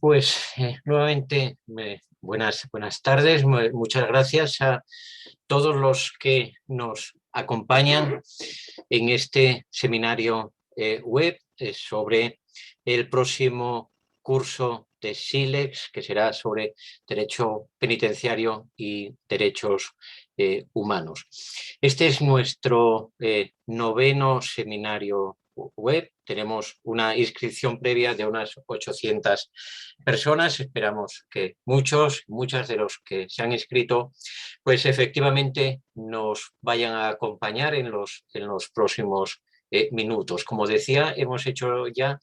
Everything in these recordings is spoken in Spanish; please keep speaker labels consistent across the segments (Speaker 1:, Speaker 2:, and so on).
Speaker 1: Pues nuevamente, buenas tardes. Muchas gracias a todos los que nos acompañan en este seminario web sobre el próximo curso de SILEX, que será sobre Derecho Penitenciario y Derechos Humanos. Este es nuestro noveno seminario web. Tenemos una inscripción previa de unas 800 personas. Esperamos que muchas de los que se han inscrito, pues efectivamente nos vayan a acompañar en los próximos minutos. Como decía, hemos hecho ya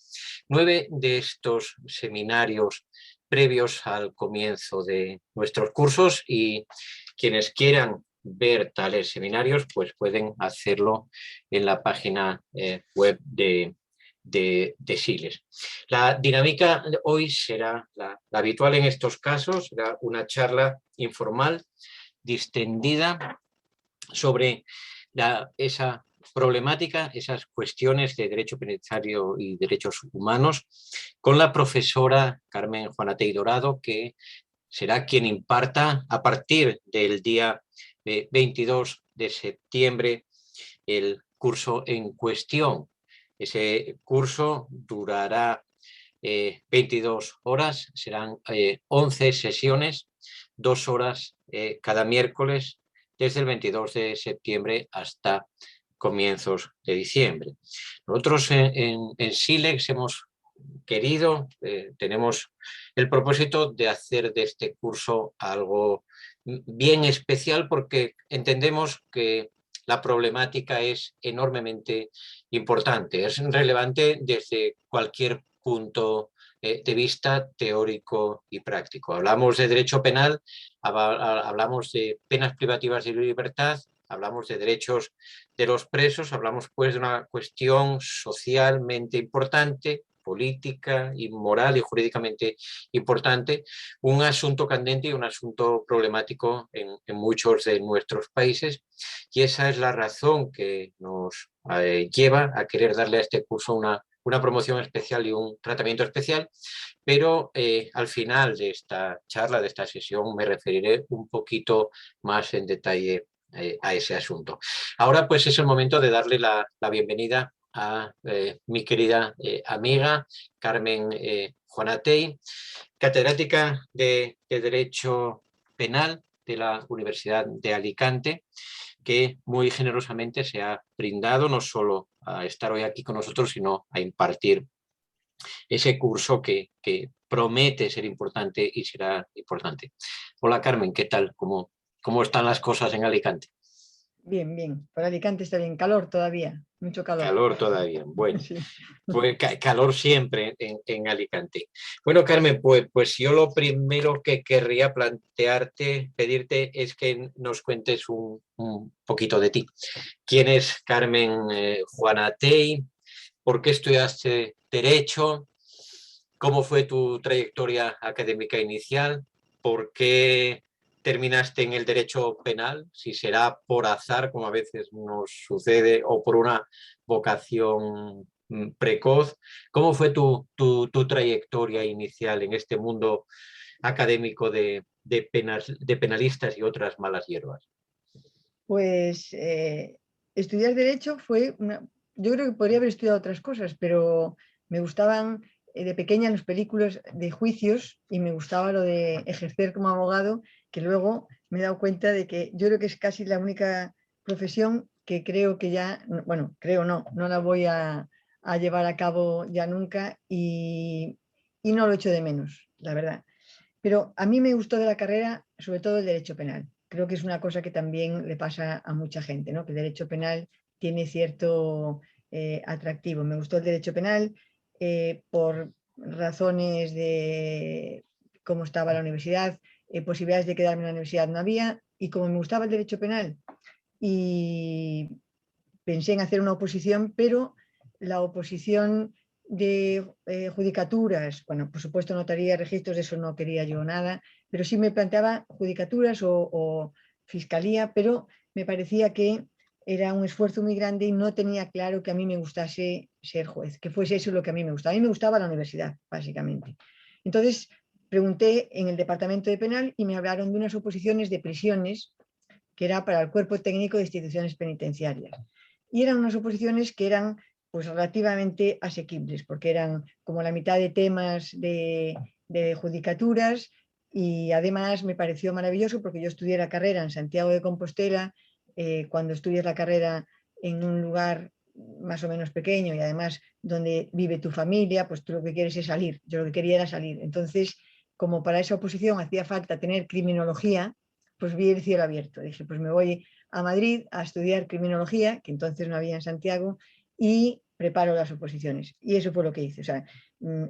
Speaker 1: 9 de estos seminarios previos al comienzo de nuestros cursos y quienes quieran ver tales seminarios pues pueden hacerlo en la página web de SILEX. La dinámica de hoy será la habitual en estos casos, será una charla informal, distendida, sobre esa problemática, esas cuestiones de derecho penitenciario y derechos humanos, con la profesora Carmen Juanatey Dorado, que será quien imparta a partir del día 22 de septiembre el curso en cuestión. Ese curso durará 22 horas, serán 11 sesiones, 2 horas cada miércoles, desde el 22 de septiembre hasta comienzos de diciembre. Nosotros en SILEX hemos querido, tenemos el propósito de hacer de este curso algo bien especial porque entendemos que la problemática es enormemente importante, es relevante desde cualquier punto de vista teórico y práctico. Hablamos de derecho penal, hablamos de penas privativas de libertad, hablamos de derechos de los presos, hablamos pues de una cuestión socialmente importante, política y moral y jurídicamente importante, un asunto candente y un asunto problemático en muchos de nuestros países, y esa es la razón que nos lleva a querer darle a este curso una promoción especial y un tratamiento especial, pero al final de esta charla, de esta sesión, me referiré un poquito más en detalle a ese asunto. Ahora pues es el momento de darle la bienvenida a mi querida amiga Carmen Juanatey, catedrática de Derecho Penal de la Universidad de Alicante, que muy generosamente se ha brindado no solo a estar hoy aquí con nosotros, sino a impartir ese curso que promete ser importante y será importante. Hola Carmen, ¿qué tal? ¿Cómo están las cosas en Alicante?
Speaker 2: Bien, bien. Por Alicante está bien. Calor todavía. Mucho calor.
Speaker 1: Calor todavía. Bueno,
Speaker 2: Sí.
Speaker 1: pues calor siempre en Alicante. Bueno, Carmen, pues yo lo primero que querría plantearte, pedirte, es que nos cuentes un poquito de ti. ¿Quién es Carmen Juanatey? ¿Por qué estudiaste Derecho? ¿Cómo fue tu trayectoria académica inicial? ¿Por qué terminaste en el derecho penal? Si será por azar, como a veces nos sucede, o por una vocación precoz. ¿Cómo fue tu trayectoria inicial en este mundo académico de penalistas y otras malas hierbas?
Speaker 2: Pues estudiar Derecho fue yo creo que podría haber estudiado otras cosas, pero me gustaban de pequeña las películas de juicios y me gustaba lo de ejercer como abogado, que luego me he dado cuenta de que yo creo que es casi la única profesión que creo que ya, bueno, creo no la voy a llevar a cabo ya nunca y no lo echo de menos, la verdad. Pero a mí me gustó de la carrera sobre todo el derecho penal. Creo que es una cosa que también le pasa a mucha gente, ¿no? Que el derecho penal tiene cierto atractivo. Me gustó el derecho penal por razones de cómo estaba la universidad, posibilidades de quedarme en la universidad no había, y como me gustaba el derecho penal y pensé en hacer una oposición, pero la oposición de judicaturas, bueno, por supuesto notaría, registros, de eso no quería yo nada, pero sí me planteaba judicaturas o fiscalía, pero me parecía que era un esfuerzo muy grande y no tenía claro que a mí me gustase ser juez, que fuese eso lo que a mí me gustaba. A mí me gustaba la universidad, básicamente. Entonces pregunté en el departamento de penal y me hablaron de unas oposiciones de prisiones que era para el cuerpo técnico de instituciones penitenciarias. Y eran unas oposiciones que eran pues relativamente asequibles, porque eran como la mitad de temas de judicaturas, y además me pareció maravilloso porque yo estudié la carrera en Santiago de Compostela. Cuando estudias la carrera en un lugar más o menos pequeño y además donde vive tu familia, pues tú lo que quieres es salir. Yo lo que quería era salir. Entonces, como para esa oposición hacía falta tener criminología, pues vi el cielo abierto. Dije, pues me voy a Madrid a estudiar criminología, que entonces no había en Santiago, y preparo las oposiciones. Y eso fue lo que hice. O sea,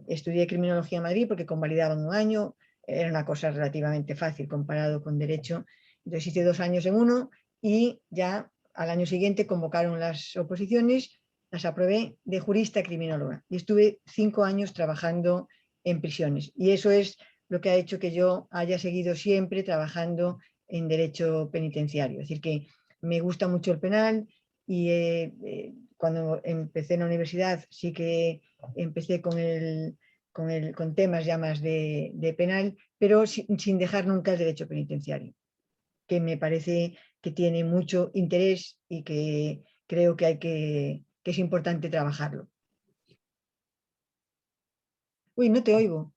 Speaker 2: estudié criminología en Madrid porque convalidaban un año, era una cosa relativamente fácil comparado con derecho. Entonces hice 2 años en uno y ya al año siguiente convocaron las oposiciones, las aprobé de jurista criminóloga y estuve 5 años trabajando en prisiones. Y eso es lo que ha hecho que yo haya seguido siempre trabajando en derecho penitenciario. Es decir, que me gusta mucho el penal y cuando empecé en la universidad sí que empecé con temas ya más de penal, pero sin dejar nunca el derecho penitenciario, que me parece que tiene mucho interés y que creo que que es importante trabajarlo. Uy, no te oigo.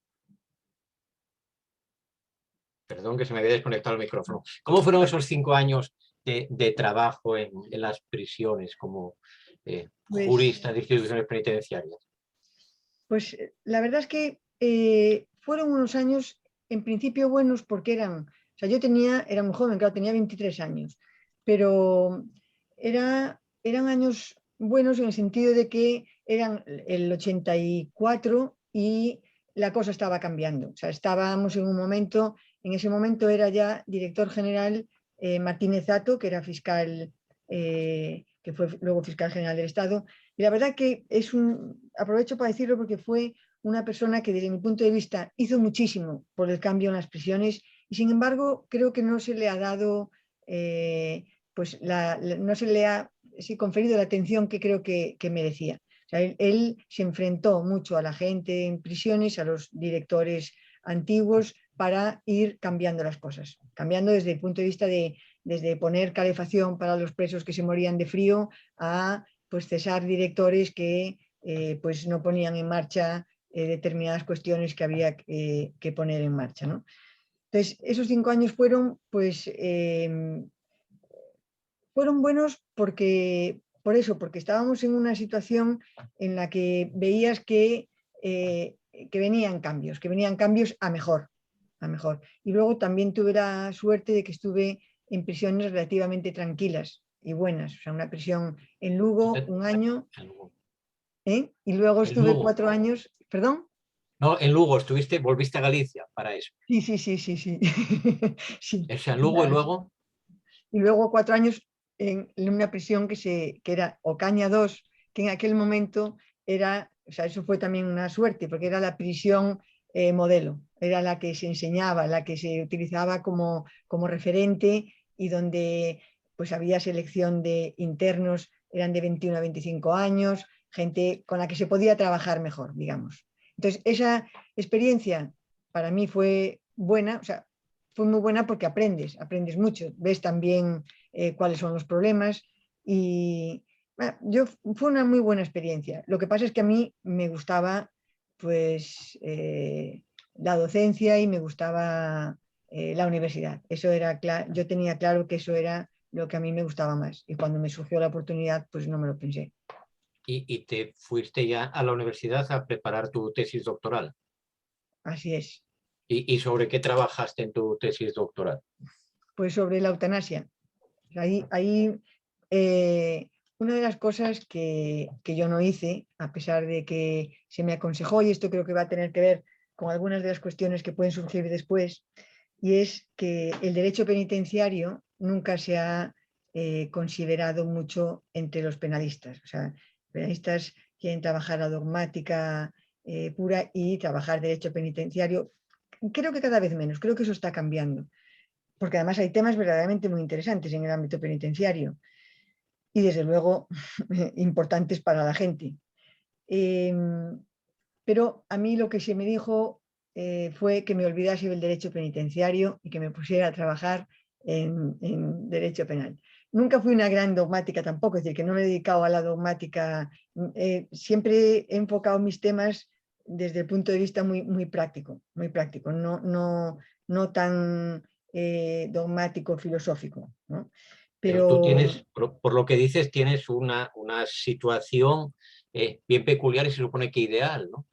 Speaker 1: Perdón que se me había desconectado el micrófono. ¿Cómo fueron esos 5 años de trabajo en las prisiones como
Speaker 2: Pues
Speaker 1: jurista de instituciones penitenciarias?
Speaker 2: Pues la verdad es que fueron unos años en principio buenos porque o sea, era muy joven, claro, tenía 23 años, pero eran años buenos en el sentido de que eran el 84 y la cosa estaba cambiando. O sea, estábamos en un momento, en ese momento era ya director general Martínez Zatto, que era fiscal, que fue luego fiscal general del Estado, y la verdad que aprovecho para decirlo porque fue una persona que desde mi punto de vista hizo muchísimo por el cambio en las prisiones y sin embargo creo que no se le ha dado, no se le ha conferido la atención que creo que merecía. O sea, él se enfrentó mucho a la gente en prisiones, a los directores antiguos, para ir cambiando las cosas, cambiando desde el punto de vista desde poner calefacción para los presos que se morían de frío a pues cesar directores que pues no ponían en marcha determinadas cuestiones que había que poner en marcha, ¿no? Entonces, esos 5 años fueron buenos porque estábamos en una situación en la que veías que venían cambios a mejor, a mejor. Y luego también tuve la suerte de que estuve en prisiones relativamente tranquilas y buenas. O sea, una prisión en Lugo, un año, y luego
Speaker 1: En
Speaker 2: estuve
Speaker 1: Lugo.
Speaker 2: 4 años, ¿perdón?
Speaker 1: No, en Lugo estuviste, volviste a Galicia para eso.
Speaker 2: Sí, sí, sí, sí, sí. Sí.
Speaker 1: O sea, en Lugo y luego.
Speaker 2: Y luego 4 años en una prisión que era Ocaña 2, que en aquel momento era, o sea, eso fue también una suerte, porque era la prisión modelo, era la que se enseñaba, la que se utilizaba como referente y donde pues había selección de internos, eran de 21 a 25 años, gente con la que se podía trabajar mejor, digamos. Entonces, esa experiencia para mí fue buena, o sea, fue muy buena porque aprendes mucho, ves también cuáles son los problemas y bueno, fue una muy buena experiencia. Lo que pasa es que a mí me gustaba pues la docencia y me gustaba la universidad. Eso era yo tenía claro que eso era lo que a mí me gustaba más y cuando me surgió la oportunidad pues no me lo pensé.
Speaker 1: Y te fuiste ya a la universidad a preparar tu tesis doctoral.
Speaker 2: Así es.
Speaker 1: ¿Y sobre qué trabajaste en tu tesis doctoral?
Speaker 2: Pues sobre la eutanasia. Ahí una de las cosas que yo no hice, a pesar de que se me aconsejó, y esto creo que va a tener que ver con algunas de las cuestiones que pueden surgir después, y es que el derecho penitenciario nunca se ha considerado mucho entre los penalistas. O sea, penalistas quieren trabajar la dogmática pura y trabajar derecho penitenciario. Creo que cada vez menos, creo que eso está cambiando porque además hay temas verdaderamente muy interesantes en el ámbito penitenciario y desde luego importantes para la gente. Pero a mí lo que se me dijo fue que me olvidase del derecho penitenciario y que me pusiera a trabajar en derecho penal. Nunca fui una gran dogmática tampoco, es decir, que no me he dedicado a la dogmática, siempre he enfocado mis temas desde el punto de vista muy práctico, no tan dogmático, filosófico, ¿no?
Speaker 1: Pero tú
Speaker 2: Pero
Speaker 1: tienes, por lo que dices, tienes una situación bien peculiar y se supone que ideal, ¿no?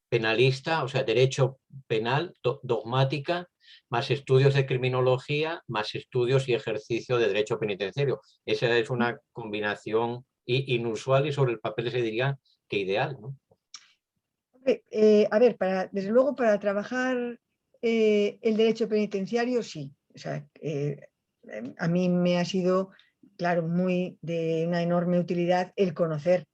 Speaker 1: Penalista, o sea, derecho penal, dogmática, más estudios de criminología, más estudios y ejercicio de derecho penitenciario. Esa es una combinación inusual y sobre el papel se diría que ideal, ¿no?
Speaker 2: a ver, desde luego para trabajar el derecho penitenciario, sí. O sea, a mí me ha sido, claro, muy de una enorme utilidad el conocer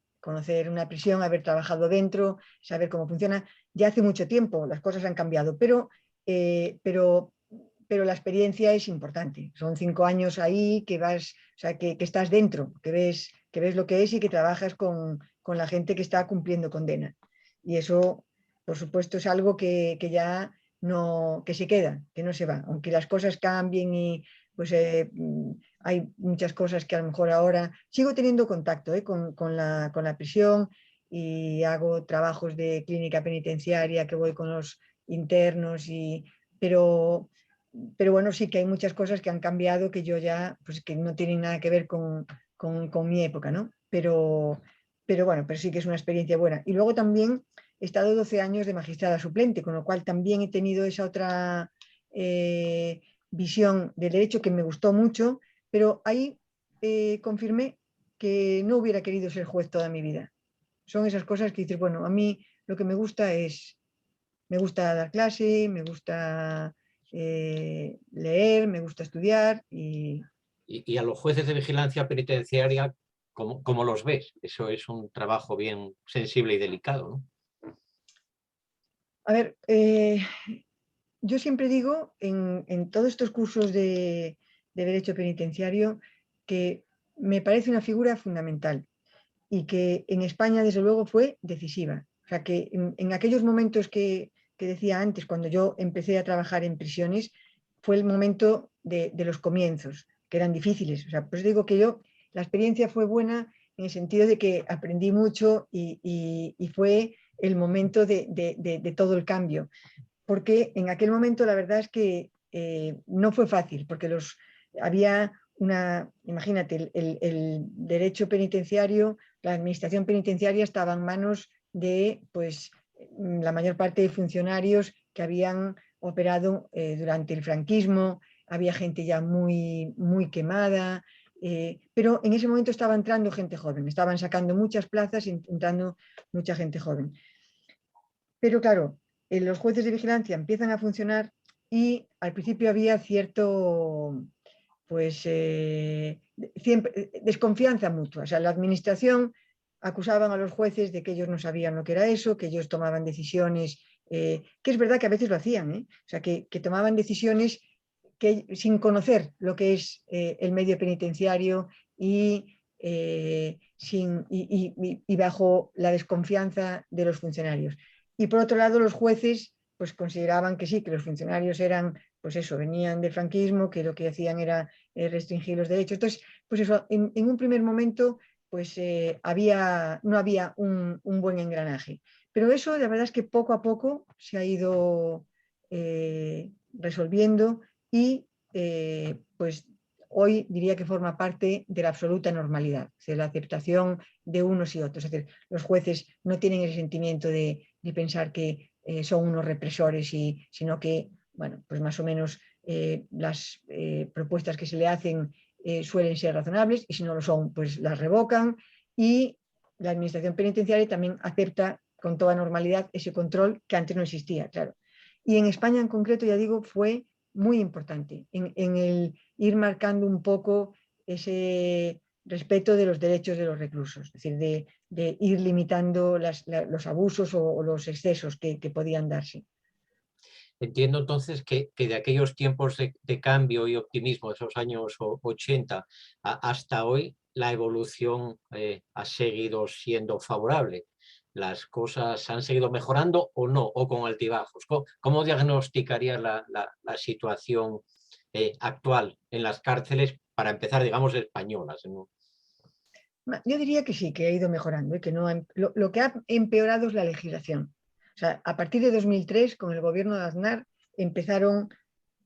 Speaker 2: una prisión, haber trabajado dentro, saber cómo funciona. Ya hace mucho tiempo las cosas han cambiado, eh, pero, pero la experiencia es importante. Son 5 años ahí que vas, o sea, que estás dentro, que ves lo que es y que trabajas con la gente que está cumpliendo condena. Y eso, por supuesto, es algo que ya no, que se queda, que no se va. Aunque las cosas cambien y pues hay muchas cosas que a lo mejor ahora sigo teniendo contacto con la prisión y hago trabajos de clínica penitenciaria que voy con los internos, pero, pero bueno, sí que hay muchas cosas que han cambiado que yo ya, pues que no tienen nada que ver con mi época, ¿no? Pero bueno, pero sí que es una experiencia buena. Y luego también he estado 12 años de magistrada suplente, con lo cual también he tenido esa otra visión del derecho que me gustó mucho, pero ahí confirmé que no hubiera querido ser juez toda mi vida. Son esas cosas que dices, bueno, a mí lo que me gusta dar clase, me gusta leer, me gusta estudiar y
Speaker 1: Y a los jueces de vigilancia penitenciaria, ¿cómo los ves? Eso es un trabajo bien sensible y delicado, ¿no?
Speaker 2: a ver, yo siempre digo en todos estos cursos de derecho penitenciario que me parece una figura fundamental y que en España desde luego fue decisiva. O sea que en aquellos momentos que decía antes, cuando yo empecé a trabajar en prisiones, fue el momento de los comienzos, que eran difíciles. O sea, pues digo que la experiencia fue buena en el sentido de que aprendí mucho y fue el momento de todo el cambio porque en aquel momento la verdad es que no fue fácil, porque había imagínate, el derecho penitenciario, la administración penitenciaria estaba en manos de pues, la mayor parte de funcionarios que habían operado durante el franquismo, había gente ya muy quemada, pero en ese momento estaba entrando gente joven, estaban sacando muchas plazas y entrando mucha gente joven. Pero claro, los jueces de vigilancia empiezan a funcionar y al principio había cierto, pues, desconfianza mutua. O sea, la administración acusaban a los jueces de que ellos no sabían lo que era eso, que ellos tomaban decisiones, que es verdad que a veces lo hacían, ¿eh? O sea, que tomaban decisiones sin conocer lo que es el medio penitenciario y bajo la desconfianza de los funcionarios. Y por otro lado, los jueces pues consideraban que sí, que los funcionarios eran, pues eso, venían del franquismo, que lo que hacían era restringir los derechos. Entonces, pues eso, en un primer momento, pues no había un buen engranaje. Pero eso, la verdad es que poco a poco se ha ido resolviendo y pues hoy diría que forma parte de la absoluta normalidad, de la aceptación de unos y otros. Es decir, los jueces no tienen el sentimiento de pensar que son unos represores, sino que, bueno, pues más o menos las propuestas que se le hacen suelen ser razonables y si no lo son, pues las revocan y la administración penitenciaria también acepta con toda normalidad ese control que antes no existía, claro. Y en España en concreto, ya digo, fue muy importante en el ir marcando un poco ese respeto de los derechos de los reclusos, es decir, de ir limitando los abusos o los excesos que podían darse.
Speaker 1: Entiendo entonces que de aquellos tiempos de cambio y optimismo, de esos años 80 hasta hoy, la evolución ha seguido siendo favorable. ¿Las cosas han seguido mejorando o no, o con altibajos? ¿Cómo diagnosticarías la situación actual en las cárceles, para empezar, digamos, españolas, ¿no?
Speaker 2: Yo diría que sí, que ha ido mejorando y que no lo que ha empeorado es la legislación. O sea, a partir de 2003, con el gobierno de Aznar, empezaron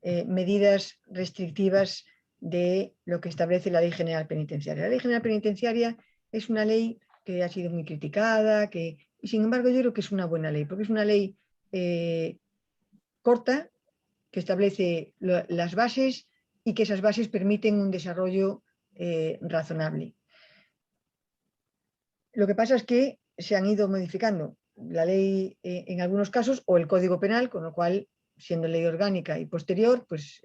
Speaker 2: medidas restrictivas de lo que establece la Ley General Penitenciaria. La Ley General Penitenciaria es una ley que ha sido muy criticada, y sin embargo yo creo que es una buena ley, porque es una ley corta, que establece las bases y que esas bases permiten un desarrollo razonable. Lo que pasa es que se han ido modificando la ley en algunos casos o el Código Penal, con lo cual, siendo ley orgánica y posterior, pues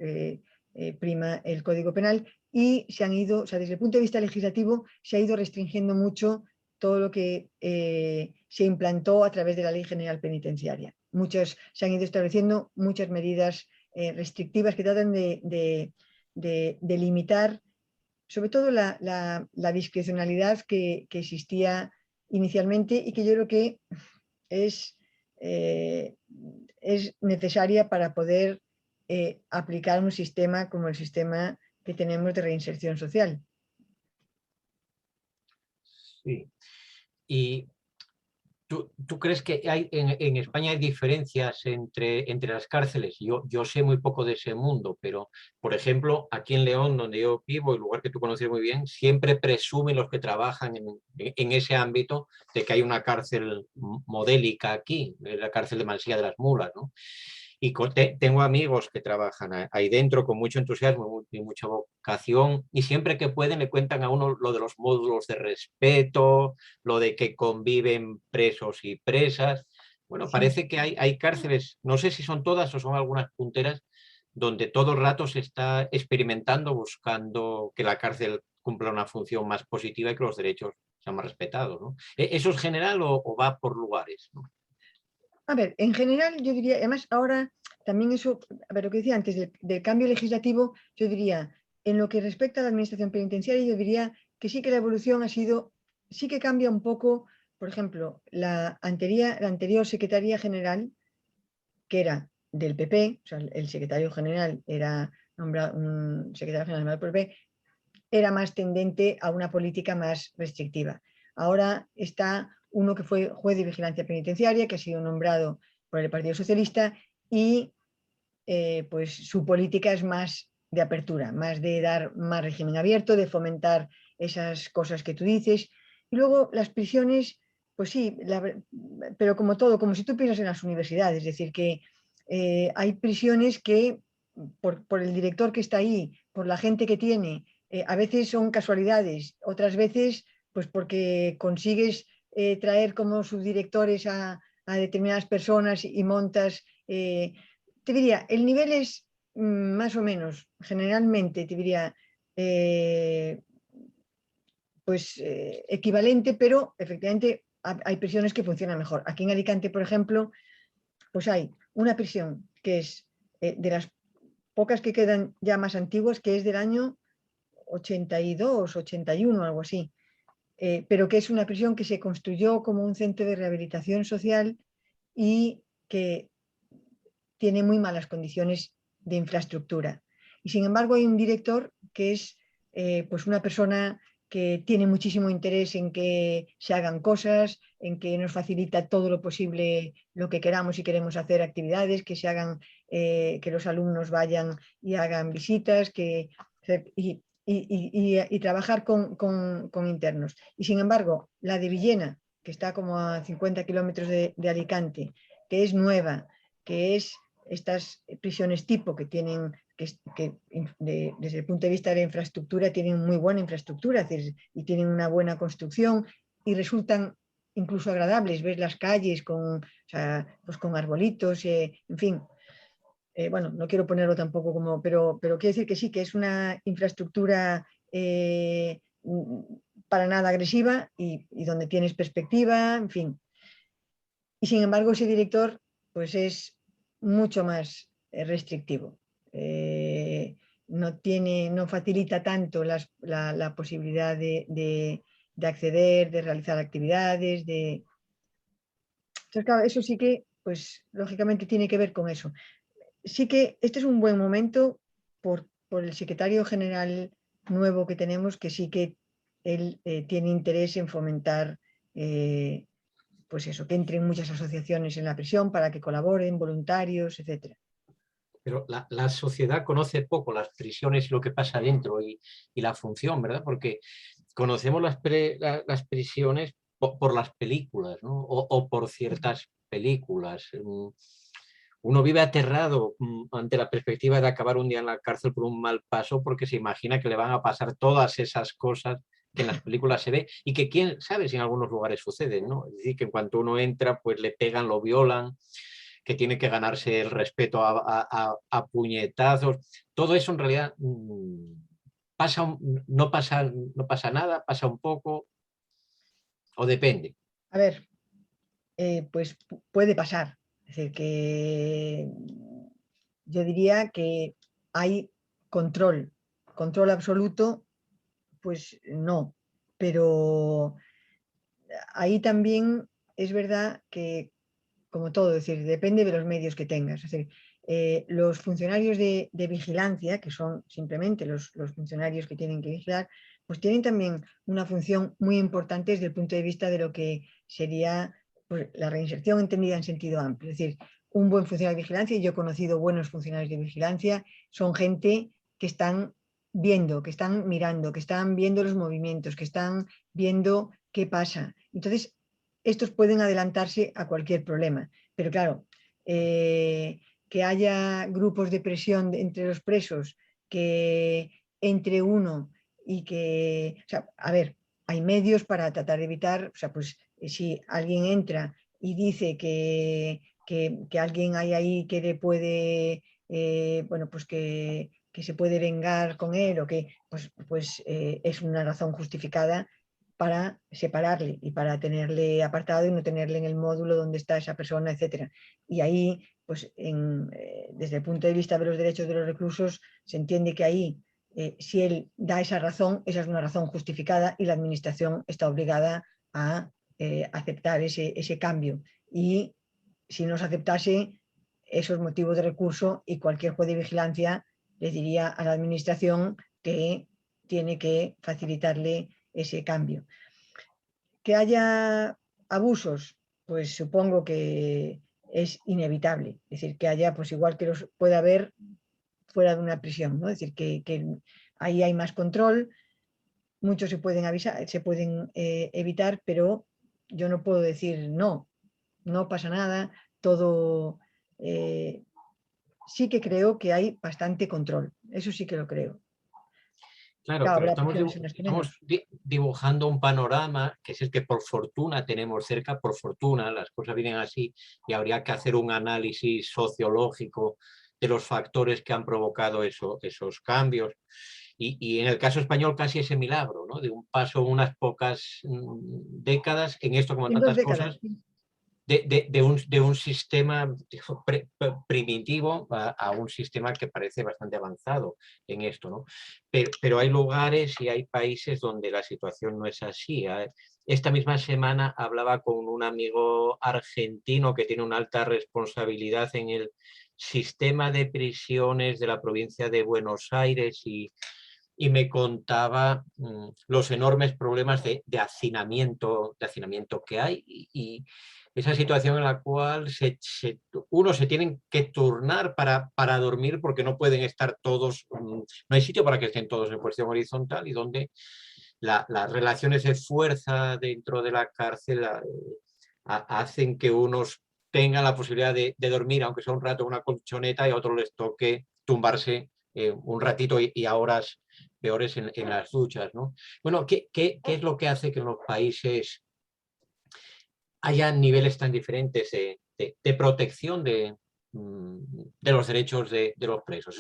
Speaker 2: prima el Código Penal, y se han ido, o sea, desde el punto de vista legislativo, se ha ido restringiendo mucho todo lo que se implantó a través de la Ley General Penitenciaria. Se han ido estableciendo muchas medidas restrictivas que tratan de limitar sobre todo la discrecionalidad que existía inicialmente y que yo creo que es, eh, es necesaria para poder aplicar un sistema como el sistema que tenemos de reinserción social.
Speaker 1: Sí. Y ¿tú crees que en España hay diferencias entre las cárceles? Yo sé muy poco de ese mundo, pero, por ejemplo, aquí en León, donde yo vivo, el lugar que tú conoces muy bien, siempre presumen los que trabajan en ese ámbito de que hay una cárcel modélica aquí, la cárcel de Mansilla de las Mulas, ¿no? Y tengo amigos que trabajan ahí dentro con mucho entusiasmo y mucha vocación, y siempre que pueden le cuentan a uno lo de los módulos de respeto, lo de que conviven presos y presas. Bueno,
Speaker 2: Sí.
Speaker 1: parece que hay cárceles, no sé si son todas o son algunas punteras, donde todo el rato se está experimentando, buscando que la cárcel cumpla una función más positiva y que los derechos sean más respetados, ¿no? ¿Eso es general o va por lugares, ¿no?
Speaker 2: A ver, en general yo diría, además ahora también eso, a ver, lo que decía antes del cambio legislativo, yo diría, en lo que respecta a la administración penitenciaria, yo diría que sí que la evolución ha sido, sí que cambia un poco, por ejemplo, la anterior Secretaría General, que era del PP, o sea, el secretario general era nombrado un secretario general nombrado por el PP, era más tendente a una política más restrictiva. Ahora está uno que fue juez de vigilancia penitenciaria, que ha sido nombrado por el Partido Socialista, y pues su política es más de apertura, más de dar más régimen abierto, de fomentar esas cosas que tú dices. Y luego las prisiones, pues sí, pero como todo, como si tú piensas en las universidades, es decir, que hay prisiones que por el director que está ahí, por la gente que tiene, a veces son casualidades, otras veces pues porque consigues traer como subdirectores a determinadas personas y montas te diría, el nivel es más o menos, generalmente, te diría, eh, pues equivalente, pero efectivamente hay prisiones que funcionan mejor. Aquí en Alicante, por ejemplo, pues hay una prisión que es de las pocas que quedan ya más antiguas, que es del año 82, 81, algo así, pero que es una prisión que se construyó como un centro de rehabilitación social y que tiene muy malas condiciones de infraestructura. Y sin embargo hay un director que es pues una persona que tiene muchísimo interés en que se hagan cosas, en que nos facilita todo lo posible lo que queramos y queremos hacer actividades, que se hagan, que los alumnos vayan y hagan visitas, y trabajar con internos. Y sin embargo, la de Villena, que está como a 50 kilómetros de Alicante, que es nueva, que es estas prisiones tipo que tienen, desde el punto de vista de la infraestructura, tienen muy buena infraestructura, es decir, y tienen una buena construcción y resultan incluso agradables, ves las calles con, o sea, pues con arbolitos, en fin. Bueno, no quiero ponerlo tampoco como, pero quiero decir que sí, que es una infraestructura para nada agresiva y donde tienes perspectiva, en fin. Y sin embargo, ese director pues es mucho más restrictivo. No facilita tanto la posibilidad de acceder, de realizar actividades, Entonces, claro, eso sí que, pues, lógicamente tiene que ver con eso. Sí que este es un buen momento por el secretario general nuevo que tenemos, que sí que él tiene interés en fomentar, pues eso, que entren muchas asociaciones en la prisión para que colaboren, voluntarios, etcétera.
Speaker 1: Pero la sociedad conoce poco las prisiones y lo que pasa dentro y la función, ¿verdad? Porque conocemos las prisiones por las películas, ¿no? O por ciertas películas. Uno vive aterrado ante la perspectiva de acabar un día en la cárcel por un mal paso porque se imagina que le van a pasar todas esas cosas que en las películas se ve y que quién sabe si en algunos lugares suceden, ¿no? Es decir, que en cuanto uno entra, pues le pegan, lo violan, que tiene que ganarse el respeto a puñetazos. Todo eso en realidad no pasa nada, pasa un poco o depende.
Speaker 2: A ver, pues puede pasar. Es decir, que yo diría que hay control, control absoluto, pues no, pero ahí también es verdad que, como todo, es decir, depende de los medios que tengas. Es decir, los funcionarios de vigilancia, que son simplemente los funcionarios que tienen que vigilar, pues tienen también una función muy importante desde el punto de vista de lo que sería, pues, la reinserción entendida en sentido amplio. Es decir, un buen funcionario de vigilancia, y yo he conocido buenos funcionarios de vigilancia, son gente que están viendo, que están mirando, que están viendo los movimientos, que están viendo qué pasa. Entonces, estos pueden adelantarse a cualquier problema. Pero claro, que haya grupos de presión entre los presos, que entre uno y que, o sea, a ver, hay medios para tratar de evitar, o sea, pues si alguien entra y dice que alguien hay ahí que le puede, bueno, pues que se puede vengar con él o que, pues es una razón justificada para separarle y para tenerle apartado y no tenerle en el módulo donde está esa persona, etcétera. Y ahí, pues desde el punto de vista de los derechos de los reclusos, se entiende que ahí, si él da esa razón, esa es una razón justificada y la administración está obligada a aceptar ese cambio. Y si no se aceptase, esos motivos de recurso y cualquier juez de vigilancia le diría a la administración que tiene que facilitarle ese cambio. Que haya abusos, pues supongo que es inevitable. Es decir, que haya, pues igual que los puede haber fuera de una prisión, ¿no? Es decir, que ahí hay más control, muchos se pueden avisar, se pueden evitar, pero yo no puedo decir no, no pasa nada, todo. Sí que creo que hay bastante control, eso sí que lo creo.
Speaker 1: Claro,
Speaker 2: Claro,
Speaker 1: pero
Speaker 2: habrá prisiones en las que
Speaker 1: estamos
Speaker 2: menos.
Speaker 1: dibujando un panorama que es el que por fortuna tenemos cerca, por fortuna, las cosas vienen así y habría que hacer un análisis sociológico de los factores que han provocado esos cambios. Y en el caso español casi ese milagro, ¿no? De un paso unas pocas décadas en esto como en
Speaker 2: En 2
Speaker 1: tantas
Speaker 2: décadas.
Speaker 1: cosas de un sistema primitivo a un sistema que parece bastante avanzado en esto, ¿no? Pero hay lugares y hay países donde la situación no es así. Esta misma semana hablaba con un amigo argentino que tiene una alta responsabilidad en el sistema de prisiones de la provincia de Buenos Aires y me contaba los enormes problemas de hacinamiento que hay y esa situación en la cual uno se tienen que turnar para dormir porque no pueden estar todos, no hay sitio para que estén todos en posición horizontal y donde las relaciones de fuerza dentro de la cárcel hacen que unos tengan la posibilidad de dormir, aunque sea un rato, en una colchoneta y a otros les toque tumbarse un ratito y a horas peores en las duchas, ¿no? Bueno, ¿qué es lo que hace que en los países haya niveles tan diferentes de protección de los derechos de los presos?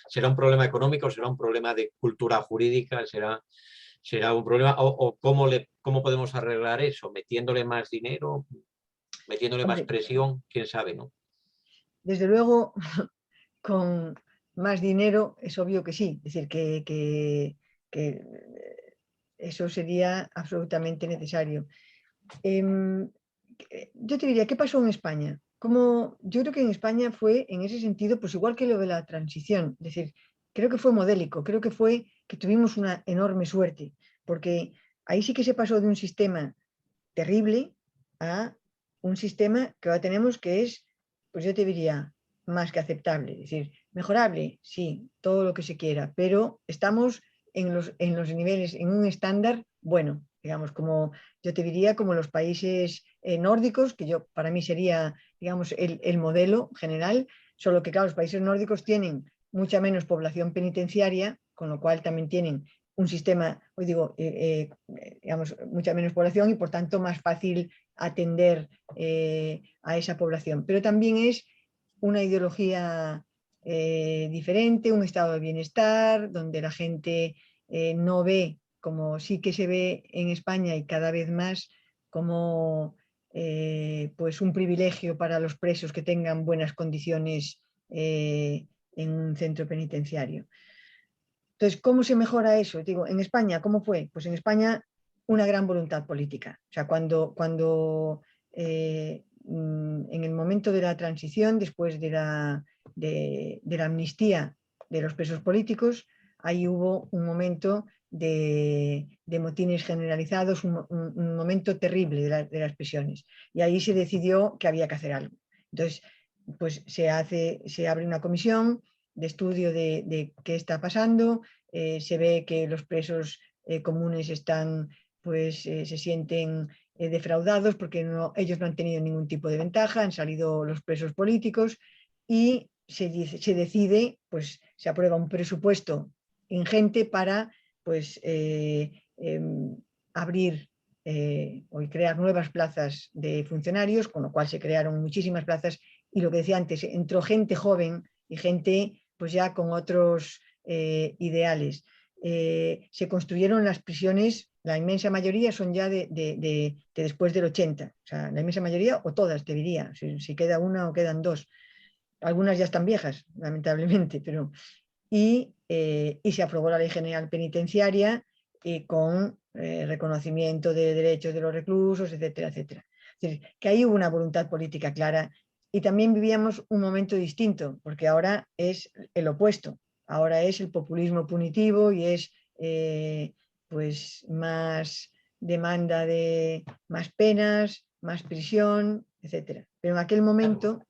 Speaker 1: ¿Será un problema económico? ¿Será un problema de cultura jurídica? ¿Será un problema? ¿O cómo podemos arreglar eso? ¿Metiéndole más dinero? ¿Metiéndole más
Speaker 2: Hombre,
Speaker 1: presión? ¿Quién sabe, no?
Speaker 2: desde luego, con más dinero es obvio que sí. Es decir, que eso sería absolutamente necesario. yo te diría, ¿qué pasó en España? Yo creo que en España fue, en ese sentido, pues igual que lo de la transición, es decir, creo que fue modélico, creo que fue que tuvimos una enorme suerte, porque ahí sí que se pasó de un sistema terrible a un sistema que ahora tenemos que es, pues yo te diría, más que aceptable, es decir, mejorable, sí, todo lo que se quiera, pero estamos en los niveles, en un estándar bueno, digamos, como yo te diría, como los países nórdicos, que yo para mí sería, digamos, el modelo general, solo que, claro, los países nórdicos tienen mucha menos población penitenciaria, con lo cual también tienen un sistema, hoy digo, digamos, mucha menos población y por tanto más fácil atender a esa población. Pero también es una ideología diferente, un estado de bienestar, donde la gente no ve, como sí que se ve en España y cada vez más, como pues un privilegio para los presos que tengan buenas condiciones en un centro penitenciario. Entonces, ¿cómo se mejora eso? Digo, en España, ¿cómo fue? Pues en España una gran voluntad política. O sea, en el momento de la transición, después de la amnistía de los presos políticos, ahí hubo un momento de motines generalizados, un momento terrible de las prisiones. Y ahí se decidió que había que hacer algo. Entonces, pues se abre una comisión de estudio de qué está pasando, se ve que los presos comunes están, pues se sienten defraudados porque ellos no han tenido ningún tipo de ventaja, han salido los presos políticos y se decide, pues se aprueba un presupuesto ingente para pues abrir o crear nuevas plazas de funcionarios, con lo cual se crearon muchísimas plazas y lo que decía antes, entró gente joven y gente pues ya con otros ideales. Se construyeron las prisiones, la inmensa mayoría son ya de después del 80, o sea, la inmensa mayoría o todas, te diría, si queda una o quedan dos. Algunas ya están viejas, lamentablemente, y se aprobó la Ley General Penitenciaria con reconocimiento de derechos de los reclusos, etcétera, etcétera. Es decir, que ahí hubo una voluntad política clara y también vivíamos un momento distinto, porque ahora es el opuesto, ahora es el populismo punitivo y es pues más demanda de más penas, más prisión, etcétera. Pero en aquel momento...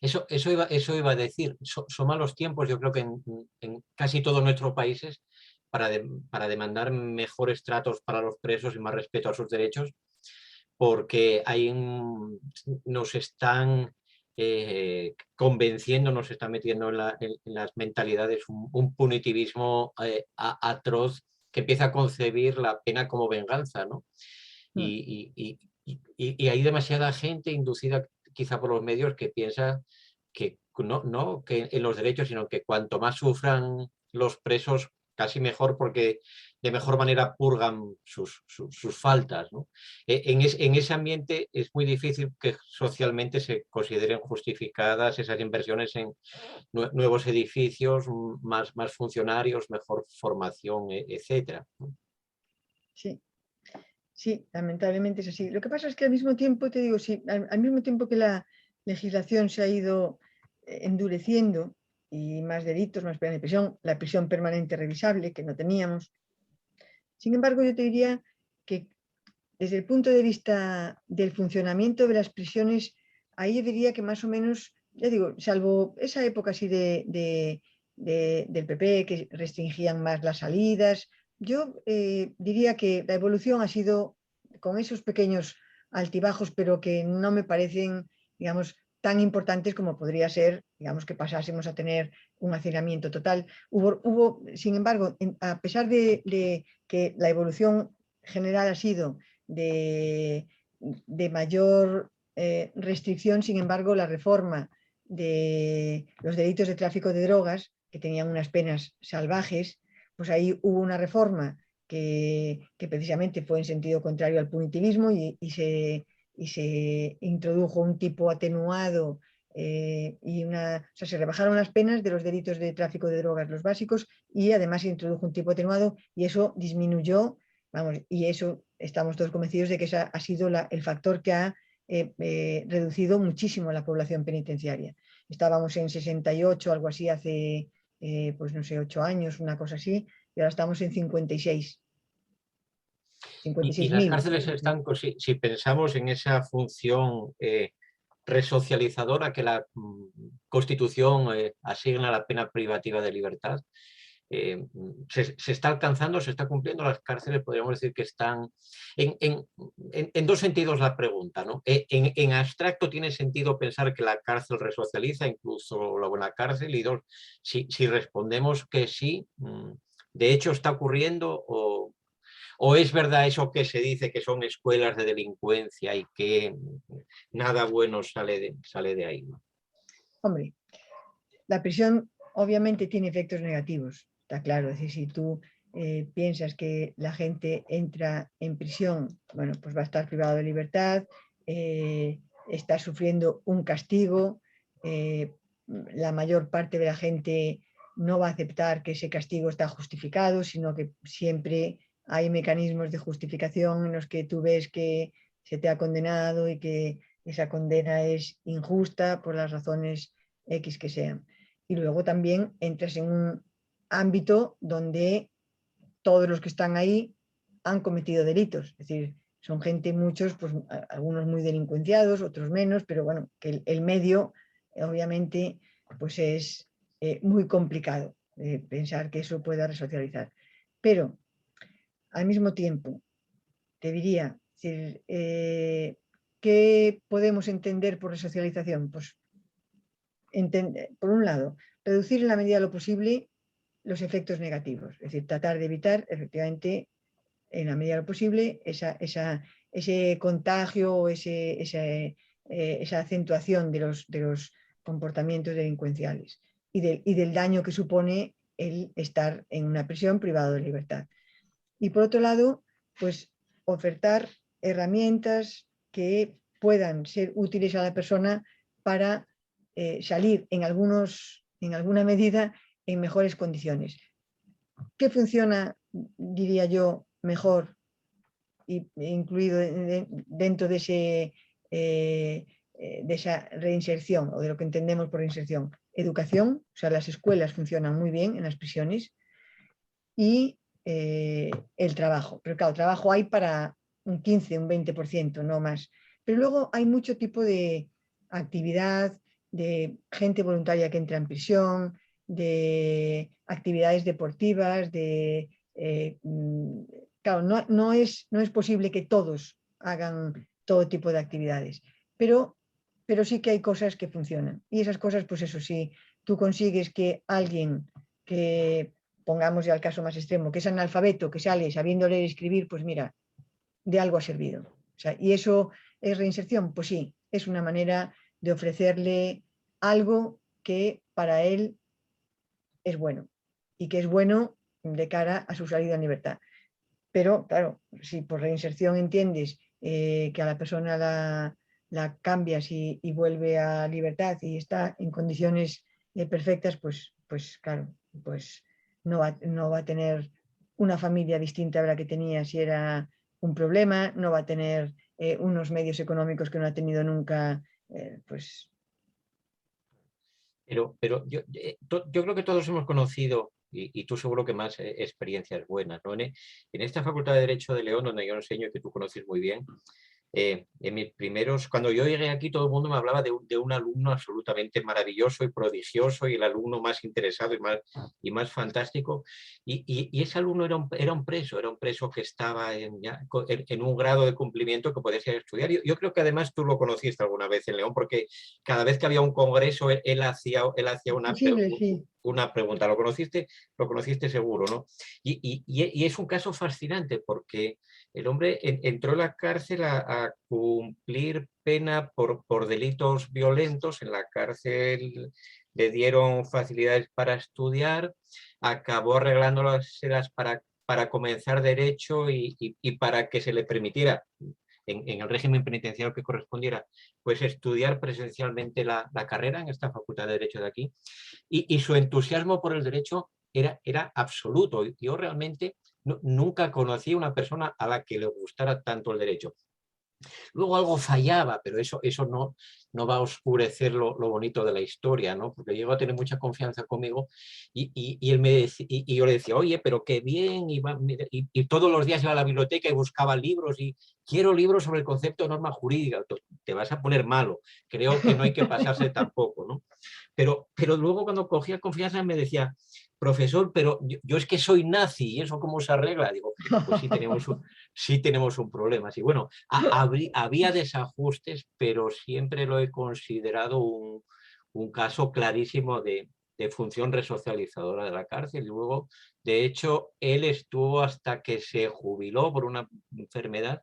Speaker 1: Eso iba a decir, son malos tiempos, yo creo que en casi todos nuestros países para demandar mejores tratos para los presos y más respeto a sus derechos, porque nos están convenciendo, nos están metiendo en las mentalidades un punitivismo atroz que empieza a concebir la pena como venganza, ¿no? Y hay demasiada gente inducida quizá por los medios que piensa que no que en los derechos, sino que cuanto más sufran los presos, casi mejor, porque de mejor manera purgan sus faltas, ¿no? En ese ambiente es muy difícil que socialmente se consideren justificadas esas inversiones en nuevos edificios, más funcionarios, mejor formación, etcétera.
Speaker 2: Sí. Sí, lamentablemente es así. Lo que pasa es que al mismo tiempo, te digo, sí, al mismo tiempo que la legislación se ha ido endureciendo y más delitos, más pena de prisión, la prisión permanente revisable, que no teníamos. Sin embargo, yo te diría que desde el punto de vista del funcionamiento de las prisiones, ahí yo diría que más o menos, ya digo, salvo esa época así del PP, que restringían más las salidas, yo diría que la evolución ha sido con esos pequeños altibajos, pero que no me parecen, digamos, tan importantes como podría ser, digamos, que pasásemos a tener un hacinamiento total. Sin embargo, a pesar de que la evolución general ha sido de mayor restricción, sin embargo, la reforma de los delitos de tráfico de drogas, que tenían unas penas salvajes, pues ahí hubo una reforma que precisamente fue en sentido contrario al punitivismo y se introdujo un tipo atenuado o sea, se rebajaron las penas de los delitos de tráfico de drogas, los básicos, y además se introdujo un tipo atenuado y eso disminuyó, vamos, y eso estamos todos convencidos de que ese ha sido el factor que ha reducido muchísimo la población penitenciaria. Estábamos en 68, algo así, hace, pues no sé, 8 años, una cosa así, y ahora estamos en 56.
Speaker 1: Y las
Speaker 2: 56.000.
Speaker 1: cárceles están, si pensamos en esa función resocializadora que la Constitución asigna a la pena privativa de libertad, se está alcanzando, se está cumpliendo. Las cárceles, podríamos decir que están en dos sentidos la pregunta, ¿no? En abstracto tiene sentido pensar que la cárcel resocializa, incluso la buena cárcel, y dos, si respondemos que sí, de hecho está ocurriendo, o es verdad eso que se dice que son escuelas de delincuencia y que nada bueno sale de ahí, ¿no?
Speaker 2: Hombre, la prisión obviamente tiene efectos negativos, está claro. Es decir, si tú piensas que la gente entra en prisión, bueno, pues va a estar privado de libertad, está sufriendo un castigo, la mayor parte de la gente no va a aceptar que ese castigo está justificado, sino que siempre hay mecanismos de justificación en los que tú ves que se te ha condenado y que esa condena es injusta por las razones X que sean. Y luego también entras en un ámbito donde todos los que están ahí han cometido delitos. Es decir, son gente, muchos, pues algunos muy delincuenciados, otros menos, pero bueno, que el medio obviamente pues es muy complicado pensar que eso pueda resocializar. Pero al mismo tiempo, te diría, ¿qué podemos entender por resocialización? Pues por un lado, reducir en la medida de lo posible los efectos negativos, es decir, tratar de evitar efectivamente en la medida de lo posible ese contagio o esa acentuación de los comportamientos delincuenciales y del daño que supone el estar en una prisión privado de libertad. Y por otro lado, pues ofertar herramientas que puedan ser útiles a la persona para salir en alguna medida en mejores condiciones. ¿Qué funciona, diría yo, mejor incluido dentro de esa reinserción o de lo que entendemos por reinserción? Educación, o sea, las escuelas funcionan muy bien en las prisiones, y el trabajo. Pero claro, trabajo hay para un 15, un 20%, no más. Pero luego hay mucho tipo de actividad, de gente voluntaria que entra en prisión, de actividades deportivas, claro, no es posible que todos hagan todo tipo de actividades, pero sí que hay cosas que funcionan. Y esas cosas, pues eso sí, tú consigues que alguien que, pongamos ya el caso más extremo, que es analfabeto, que sale sabiendo leer y escribir, pues mira, de algo ha servido. O sea, ¿y eso es reinserción? Pues sí, es una manera de ofrecerle algo que para él es bueno y que es bueno de cara a su salida en libertad. Pero claro, si por reinserción entiendes que a la persona la cambias y vuelve a libertad y está en condiciones perfectas, pues claro, pues no va a tener una familia distinta a la que tenía si era un problema, no va a tener unos medios económicos que no ha tenido nunca, pues...
Speaker 1: Pero yo creo que todos hemos conocido, y tú seguro que más, experiencias buenas, ¿no? En esta Facultad de Derecho de León, donde yo enseño, que tú conoces muy bien, en mis primeros, cuando yo llegué aquí, todo el mundo me hablaba de un alumno absolutamente maravilloso y prodigioso, y el alumno más interesado y más fantástico. Y ese alumno era un preso que estaba en un grado de cumplimiento que podía ir a estudiar. Yo creo que además tú lo conociste alguna vez en León, porque cada vez que había un congreso, él hacía
Speaker 2: Posible, sí.
Speaker 1: una pregunta. Lo conociste seguro, ¿no? Y es un caso fascinante, porque el hombre entró en la cárcel a cumplir pena por delitos violentos. En la cárcel le dieron facilidades para estudiar, acabó arreglándolas para comenzar derecho y para que se le permitiera, en el régimen penitenciario que correspondiera, pues estudiar presencialmente la carrera en esta Facultad de Derecho de aquí. Y su entusiasmo por el derecho era absoluto. Yo realmente nunca conocí a una persona a la que le gustara tanto el derecho. Luego algo fallaba, pero eso no va a oscurecer lo bonito de la historia, ¿no? Porque llegó a tener mucha confianza conmigo y él y yo le decía, oye, pero qué bien, y todos los días iba a la biblioteca y buscaba libros y quiero libros sobre el concepto de norma jurídica. Te vas a poner malo, creo que no hay que pasarse tampoco, ¿no? Pero luego cuando cogía confianza me decía, profesor, pero yo es que soy nazi, ¿y eso cómo se arregla? Digo, pues sí tenemos un problema. Sí, bueno, había desajustes, pero siempre lo he considerado un caso clarísimo de función resocializadora de la cárcel. Y luego, de hecho, él estuvo hasta que se jubiló por una enfermedad.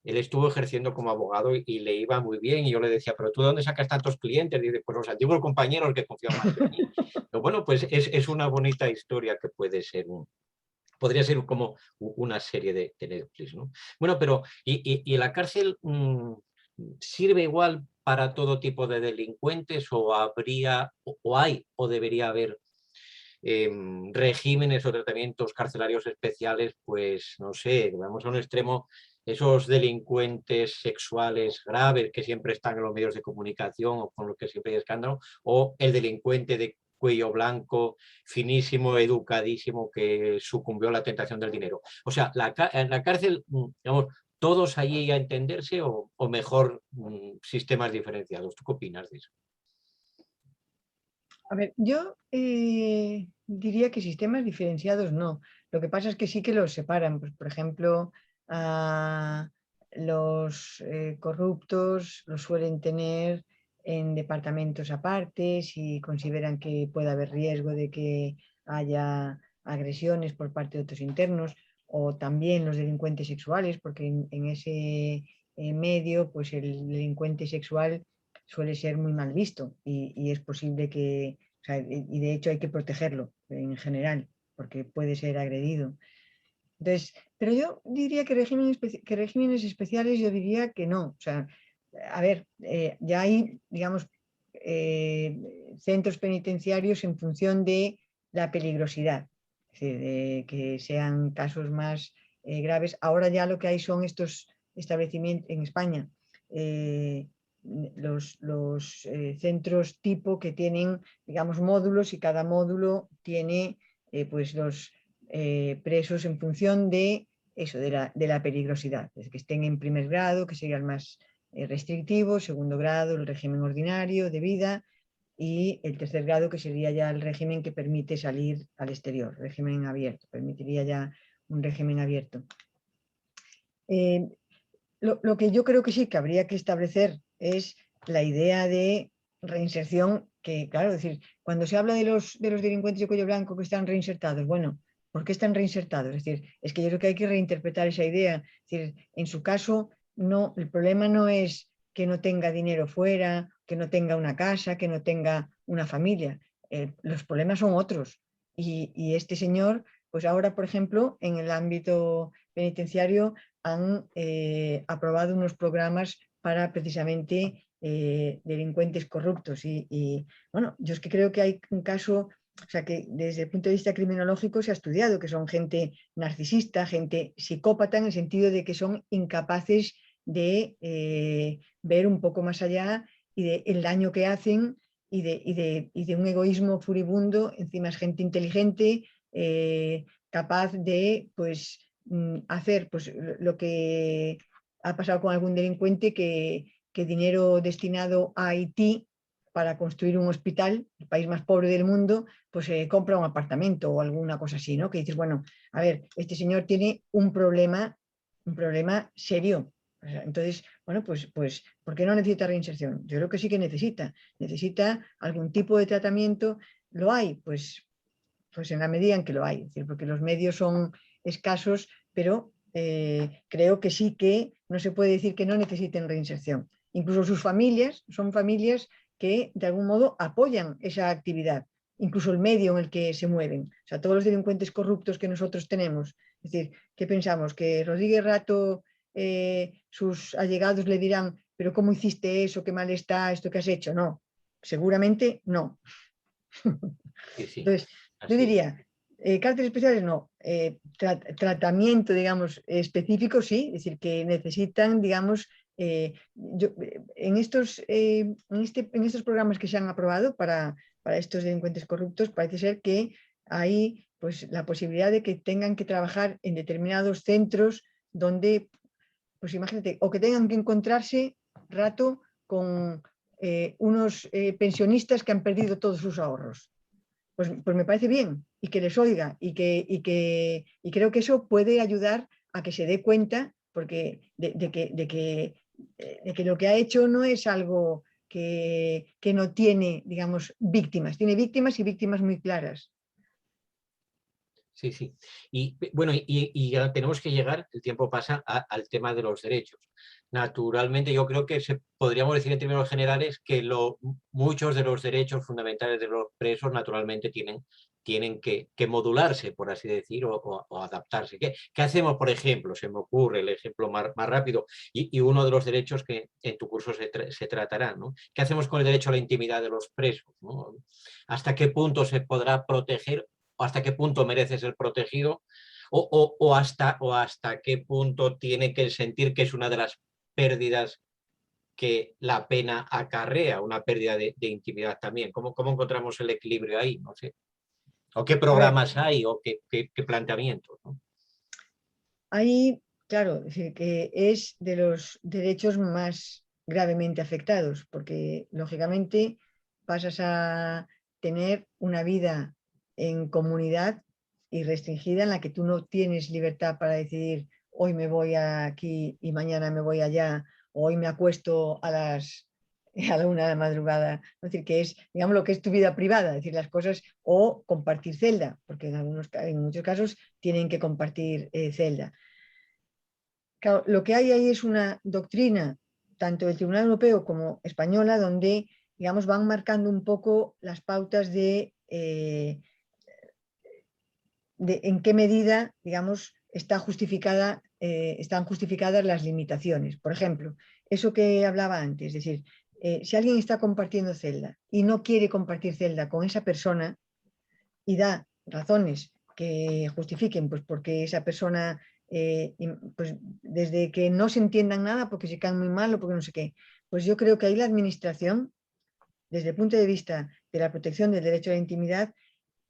Speaker 1: Él estuvo ejerciendo como abogado y le iba muy bien. Y yo le decía, ¿pero tú de dónde sacas tantos clientes? Dice, pues los antiguos compañeros que confían más en mí. Pero bueno, pues es una bonita historia que puede ser podría ser como una serie de Netflix, ¿no? Bueno, pero ¿y la cárcel sirve igual para todo tipo de delincuentes o habría, o hay, o debería haber regímenes o tratamientos carcelarios especiales? Pues no sé, vamos a un extremo, esos delincuentes sexuales graves que siempre están en los medios de comunicación o con los que siempre hay escándalo, o el delincuente de cuello blanco, finísimo, educadísimo, que sucumbió a la tentación del dinero. O sea, en la cárcel, digamos, todos allí a entenderse o mejor sistemas diferenciados. ¿Tú qué opinas de eso?
Speaker 2: A ver, yo diría que sistemas diferenciados no. Lo que pasa es que sí que los separan. Pues, por ejemplo, a los corruptos los suelen tener en departamentos aparte si consideran que puede haber riesgo de que haya agresiones por parte de otros internos, o también los delincuentes sexuales, porque en ese medio, pues el delincuente sexual suele ser muy mal visto y es posible que, o sea, y de hecho hay que protegerlo en general, porque puede ser agredido. Entonces, pero yo diría que regímenes especiales, yo diría que no. O sea, a ver, ya hay, digamos, centros penitenciarios en función de la peligrosidad, es decir, de que sean casos más graves. Ahora ya lo que hay son estos establecimientos en España, eh, los centros tipo que tienen, digamos, módulos, y cada módulo tiene pues presos en función de eso, de la peligrosidad, desde que estén en primer grado, que sería el más restrictivo, segundo grado, el régimen ordinario de vida, y el tercer grado, que sería ya el régimen que permite salir al exterior, régimen abierto, permitiría ya un régimen abierto. Lo que yo creo que sí que habría que establecer es la idea de reinserción, que claro, es decir, cuando se habla de los delincuentes de cuello blanco que están reinsertados, bueno, ¿por qué están reinsertados? Es decir, es que yo creo que hay que reinterpretar esa idea. Es decir, en su caso, no, el problema no es que no tenga dinero fuera, que no tenga una casa, que no tenga una familia. Los problemas son otros. Y este señor, pues ahora, por ejemplo, en el ámbito penitenciario, han aprobado unos programas para precisamente delincuentes corruptos. Bueno, yo es que creo que hay un caso, o sea, que desde el punto de vista criminológico se ha estudiado que son gente narcisista, gente psicópata, en el sentido de que son incapaces de ver un poco más allá y del daño que hacen, y de un egoísmo furibundo. Encima es gente inteligente, capaz de, pues, hacer pues lo que ha pasado con algún delincuente, que dinero destinado a Haití para construir un hospital, el país más pobre del mundo, pues compra un apartamento o alguna cosa así, ¿no? Que dices, bueno, a ver, este señor tiene un problema serio. O sea, entonces, bueno, pues, ¿por qué no necesita reinserción? Yo creo que sí que necesita algún tipo de tratamiento. ¿Lo hay? Pues en la medida en que lo hay, es decir, porque los medios son escasos, pero creo que sí, que no se puede decir que no necesiten reinserción. Incluso sus familias son familias que de algún modo apoyan esa actividad, incluso el medio en el que se mueven. O sea, todos los delincuentes corruptos que nosotros tenemos, es decir, ¿qué pensamos? ¿Que Rodríguez Rato, sus allegados le dirán, pero cómo hiciste eso, qué mal está esto que has hecho? No, seguramente no.
Speaker 1: Sí, sí,
Speaker 2: Entonces, yo
Speaker 1: así es.
Speaker 2: diría, Cárceles especiales no, tratamiento, digamos, específico sí, es decir, que necesitan, digamos, en estos programas que se han aprobado para estos delincuentes corruptos, parece ser que hay pues, la posibilidad de que tengan que trabajar en determinados centros donde, pues imagínate, o que tengan que encontrarse rato con unos pensionistas que han perdido todos sus ahorros. Pues me parece bien y que les oiga y creo que eso puede ayudar a que se dé cuenta porque de que lo que ha hecho no es algo que no tiene, digamos, víctimas. Tiene víctimas y víctimas muy claras.
Speaker 1: Sí, sí. Y bueno, y ya tenemos que llegar, el tiempo pasa, al tema de los derechos. Naturalmente, yo creo que podríamos decir en términos generales que muchos de los derechos fundamentales de los presos naturalmente tienen que modularse, por así decir, o adaptarse. ¿Qué hacemos, por ejemplo? Se me ocurre el ejemplo más rápido y uno de los derechos que en tu curso se tratará, ¿no? ¿Qué hacemos con el derecho a la intimidad de los presos, ¿no? ¿Hasta qué punto se podrá proteger o hasta qué punto merece ser protegido o hasta qué punto tiene que sentir que es una de las pérdidas que la pena acarrea, una pérdida de intimidad también? ¿Cómo encontramos el equilibrio ahí? No sé. ¿O qué
Speaker 2: A ver,
Speaker 1: programas hay o qué planteamientos, ¿no?
Speaker 2: ahí, claro, es decir, que es de los derechos más gravemente afectados, porque lógicamente pasas a tener una vida en comunidad y restringida en la que tú no tienes libertad para decidir hoy me voy aquí y mañana me voy allá, o hoy me acuesto a la 1 de la madrugada. Es decir, que es, digamos, lo que es tu vida privada, es decir, las cosas, o compartir celda, porque en muchos casos tienen que compartir celda. Claro, lo que hay ahí es una doctrina, tanto del Tribunal Europeo como española, donde, digamos, van marcando un poco las pautas de en qué medida, digamos, están justificadas las limitaciones. Por ejemplo, eso que hablaba antes, es decir, si alguien está compartiendo celda y no quiere compartir celda con esa persona y da razones que justifiquen, pues porque esa persona, pues desde que no se entiendan nada, porque se caen muy mal o porque no sé qué, pues yo creo que ahí la administración, desde el punto de vista de la protección del derecho a la intimidad,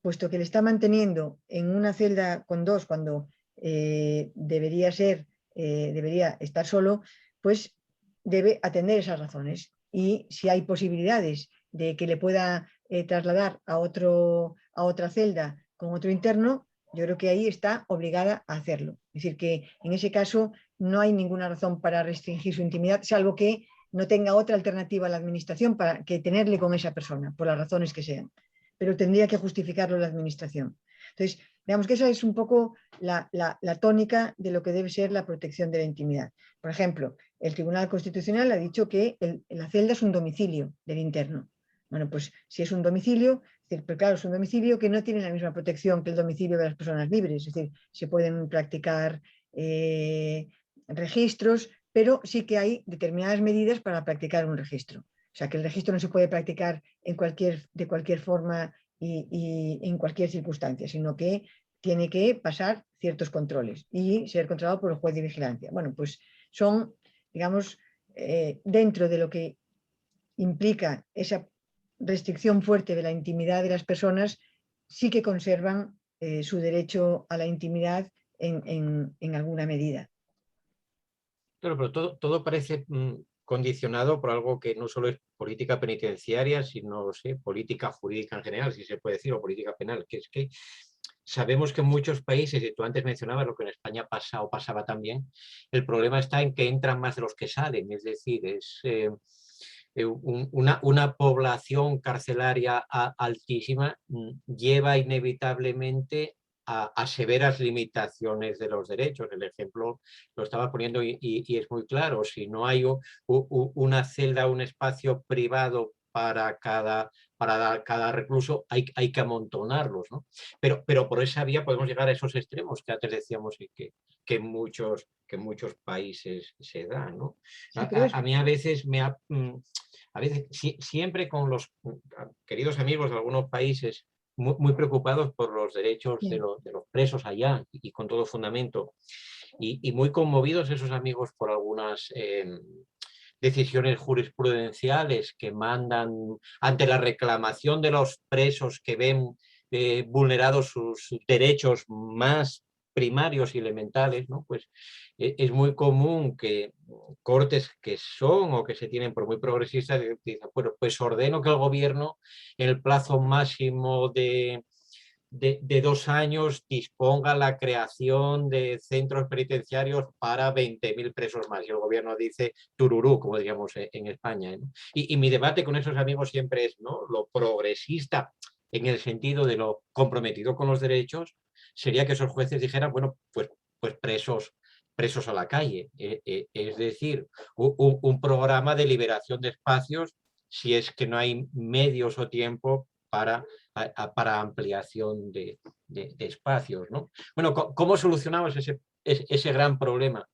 Speaker 2: puesto que le está manteniendo en una celda con dos cuando debería estar solo, pues debe atender esas razones. Y si hay posibilidades de que le pueda trasladar a otra celda con otro interno, yo creo que ahí está obligada a hacerlo. Es decir, que en ese caso no hay ninguna razón para restringir su intimidad, salvo que no tenga otra alternativa a la administración para que tenerle con esa persona, por las razones que sean, pero tendría que justificarlo la administración. Entonces, digamos que esa es un poco la tónica de lo que debe ser la protección de la intimidad. Por ejemplo, el Tribunal Constitucional ha dicho que la celda es un domicilio del interno. Bueno, pues si es un domicilio, pero claro, es un domicilio que no tiene la misma protección que el domicilio de las personas libres, es decir, se pueden practicar registros, pero sí que hay determinadas medidas para practicar un registro. O sea, que el registro no se puede practicar de cualquier forma y en cualquier circunstancia, sino que tiene que pasar ciertos controles y ser controlado por el juez de vigilancia. Bueno, pues son, digamos, dentro de lo que implica esa restricción fuerte de la intimidad de las personas, sí que conservan su derecho a la intimidad en alguna medida.
Speaker 1: Claro, pero todo parece condicionado por algo que no solo es política penitenciaria, sino, sí, política jurídica en general, si se puede decir, o política penal, que es que sabemos que en muchos países, y tú antes mencionabas lo que en España pasa o pasaba también, el problema está en que entran más de los que salen, es decir, es una población carcelaria altísima lleva inevitablemente a severas limitaciones de los derechos. El ejemplo lo estaba poniendo y es muy claro. Si no hay una celda, un espacio privado para cada recluso, hay que amontonarlos, ¿no? Pero por esa vía podemos llegar a esos extremos que antes decíamos y que en muchos países se dan, ¿no?
Speaker 2: Sí, pero
Speaker 1: A mí a veces siempre con los queridos amigos de algunos países muy preocupados por los derechos
Speaker 2: Sí.
Speaker 1: de los presos allá y con todo fundamento. Y muy conmovidos esos amigos por algunas decisiones jurisprudenciales que mandan ante la reclamación de los presos que ven vulnerados sus derechos más primarios y elementales, ¿no? Pues es muy común que cortes que son o que se tienen por muy progresistas dicen, bueno, pues ordeno que el gobierno en el plazo máximo de 2 años disponga la creación de centros penitenciarios para 20.000 presos más. Y el gobierno dice tururú, como diríamos en España, ¿no? Y mi debate con esos amigos siempre es, ¿no?, lo progresista en el sentido de lo comprometido con los derechos sería que esos jueces dijeran, bueno, pues presos a la calle. Es decir, un programa de liberación de espacios si es que no hay medios o tiempo para ampliación de espacios, ¿no? Bueno, ¿cómo solucionamos ese gran problema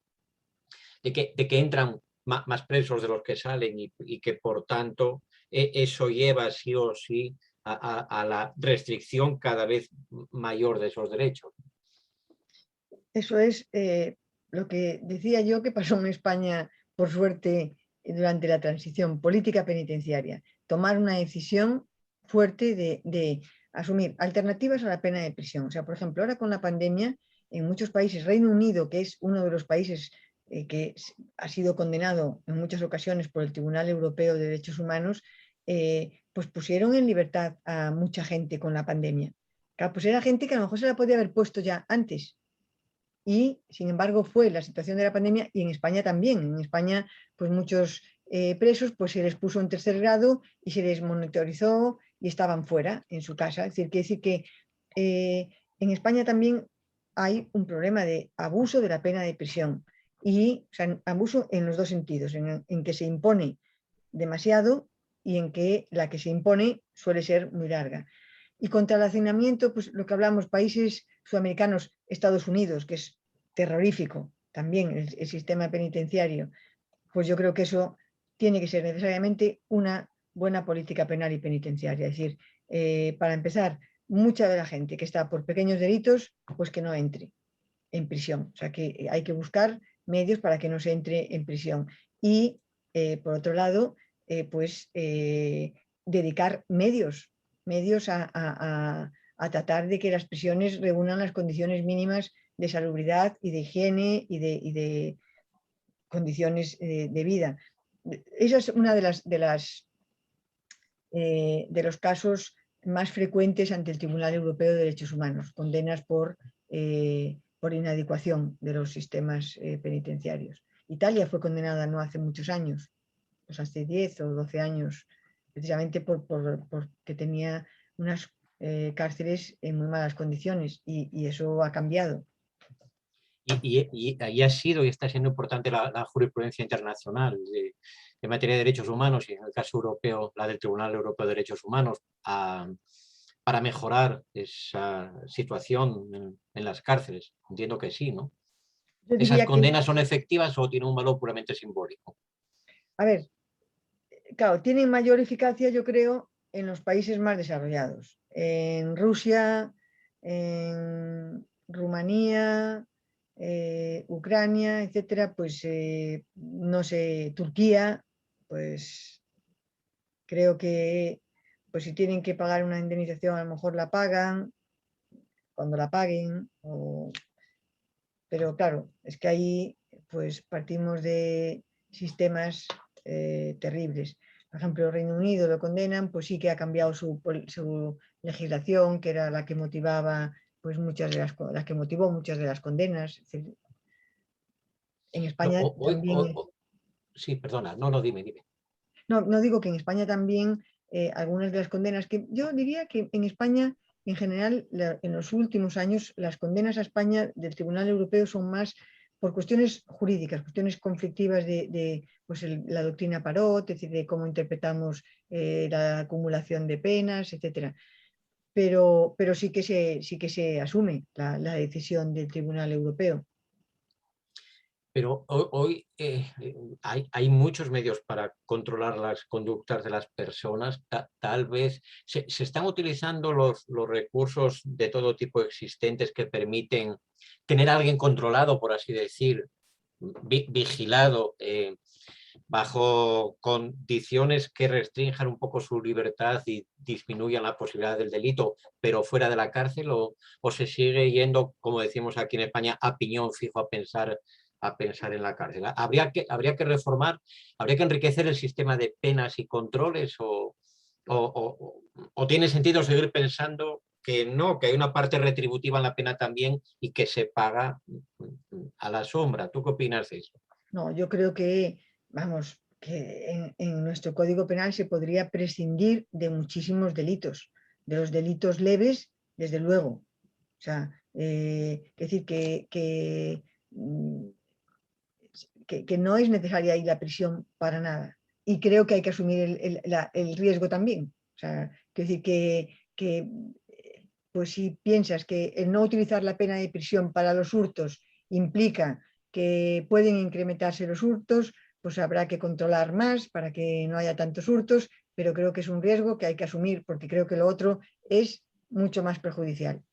Speaker 1: de que entran más presos de los que salen y que por tanto eso lleva sí o sí a la restricción cada vez mayor de esos derechos?
Speaker 2: Eso es lo que decía yo que pasó en España, por suerte, durante la transición, política penitenciaria. Tomar una decisión fuerte de asumir alternativas a la pena de prisión. O sea, por ejemplo, ahora con la pandemia, en muchos países, Reino Unido, que es uno de los países que ha sido condenado en muchas ocasiones por el Tribunal Europeo de Derechos Humanos, pues pusieron en libertad a mucha gente con la pandemia. Claro, pues era gente que a lo mejor se la podía haber puesto ya antes, y sin embargo fue la situación de la pandemia, y en España también. En España, pues muchos presos pues se les puso en tercer grado y se les monitorizó y estaban fuera en su casa. Es decir, quiere decir que en España también hay un problema de abuso de la pena de prisión, y o sea, abuso en los dos sentidos, en que se impone demasiado y en que la que se impone suele ser muy larga. Y contra el hacinamiento, pues lo que hablamos, países sudamericanos, Estados Unidos, que es terrorífico también el sistema penitenciario, pues yo creo que eso tiene que ser necesariamente una buena política penal y penitenciaria. Es decir, para empezar, mucha de la gente que está por pequeños delitos, pues que no entre en prisión. O sea, que hay que buscar medios para que no se entre en prisión. Y, por otro lado, pues dedicar medios a tratar de que las prisiones reúnan las condiciones mínimas de salubridad y de higiene y de condiciones de vida. Esa es una de los casos más frecuentes ante el Tribunal Europeo de Derechos Humanos, condenas por inadecuación de los sistemas penitenciarios. Italia fue condenada no hace muchos años, pues hace 10 o 12 años, precisamente porque tenía unas cárceles en muy malas condiciones, y eso ha cambiado.
Speaker 1: Y ahí ha sido y está siendo importante la jurisprudencia internacional de materia de derechos humanos, y en el caso europeo, la del Tribunal Europeo de Derechos Humanos, para mejorar esa situación en las cárceles. Entiendo que sí, ¿no?
Speaker 2: Yo
Speaker 1: ¿Esas
Speaker 2: diría que,
Speaker 1: condenas son efectivas o tienen un valor puramente simbólico?
Speaker 2: a ver, claro, tienen mayor eficacia, yo creo, en los países más desarrollados. En Rusia, en Rumanía, Ucrania, etcétera, pues no sé, Turquía, pues creo que pues si tienen que pagar una indemnización, a lo mejor la pagan cuando la paguen. Pero claro, es que ahí pues partimos de sistemas terribles. Por ejemplo, el Reino Unido lo condenan, pues sí que ha cambiado su legislación, que era la que motivaba pues la que motivó muchas de las condenas. Es decir, en
Speaker 1: No,
Speaker 2: España también,
Speaker 1: sí, perdona, no, dime.
Speaker 2: no digo que en España también algunas de las condenas, que yo diría que en España en general en los últimos años las condenas a España del Tribunal Europeo son más por cuestiones jurídicas, cuestiones conflictivas pues la doctrina Parot, es decir, de cómo interpretamos la acumulación de penas, etcétera. Pero sí que se asume la decisión del Tribunal Europeo.
Speaker 1: Pero hoy hay muchos medios para controlar las conductas de las personas. Tal vez se están utilizando los recursos de todo tipo existentes que permiten tener a alguien controlado, por así decir, vigilado, bajo condiciones que restrinjan un poco su libertad y disminuyan la posibilidad del delito, pero fuera de la cárcel, o se sigue yendo, como decimos aquí en España, a piñón fijo a pensar en la cárcel. Habría que reformar, habría que enriquecer el sistema de penas y controles, o tiene sentido seguir pensando que no, que hay una parte retributiva en la pena también y que se paga a la sombra. ¿Tú qué opinas de eso?
Speaker 2: No, yo creo que, vamos, que en nuestro Código Penal se podría prescindir de muchísimos delitos, de los delitos leves, desde luego. O sea, es decir, que no es necesaria ahí la prisión para nada. Y creo que hay que asumir el riesgo también. O sea, quiero decir pues si piensas que el no utilizar la pena de prisión para los hurtos implica que pueden incrementarse los hurtos, pues habrá que controlar más para que no haya tantos hurtos, pero creo que es un riesgo que hay que asumir porque creo que lo otro es mucho más perjudicial.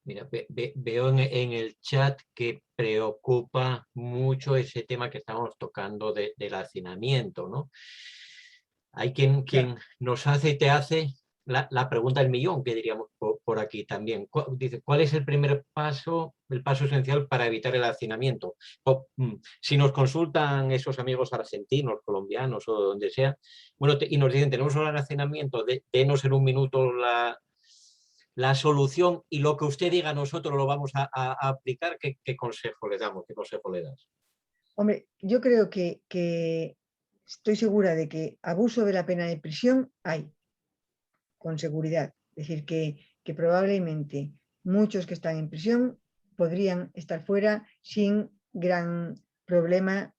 Speaker 1: Mira, veo en el chat que preocupa mucho ese tema que estamos tocando del hacinamiento, ¿no? Hay quien nos hace y te hace la pregunta del millón, que diríamos por aquí también. Dice, ¿cuál es el primer paso, el paso esencial para evitar el hacinamiento? Si nos consultan esos amigos argentinos, colombianos o donde sea, bueno, y nos dicen, tenemos un hacinamiento, denos en un minuto la solución, y lo que usted diga nosotros lo vamos a aplicar. ¿Qué consejo le damos? ¿Qué consejo le das?
Speaker 2: Hombre, yo creo que estoy segura de que abuso de la pena de prisión hay, con seguridad. Es decir, que probablemente muchos que están en prisión podrían estar fuera sin gran problema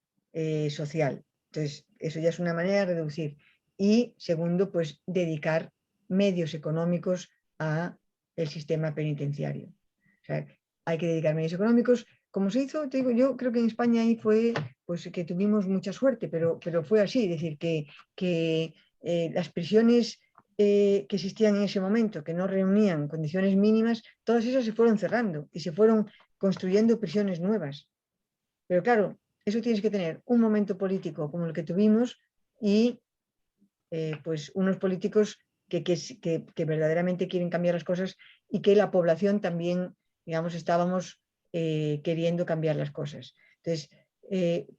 Speaker 2: social. Entonces, eso ya es una manera de reducir. Y segundo, pues dedicar medios económicos a el sistema penitenciario. O sea, hay que dedicar medios económicos. Como se hizo, te digo, yo creo que en España ahí fue pues que tuvimos mucha suerte, pero fue así, es decir, que las prisiones que existían en ese momento, que no reunían condiciones mínimas, todas esas se fueron cerrando y se fueron construyendo prisiones nuevas. Pero claro, eso tienes que tener un momento político como el que tuvimos y pues unos políticos que verdaderamente quieren cambiar las cosas y que la población también, digamos, estábamos queriendo cambiar las cosas. Entonces,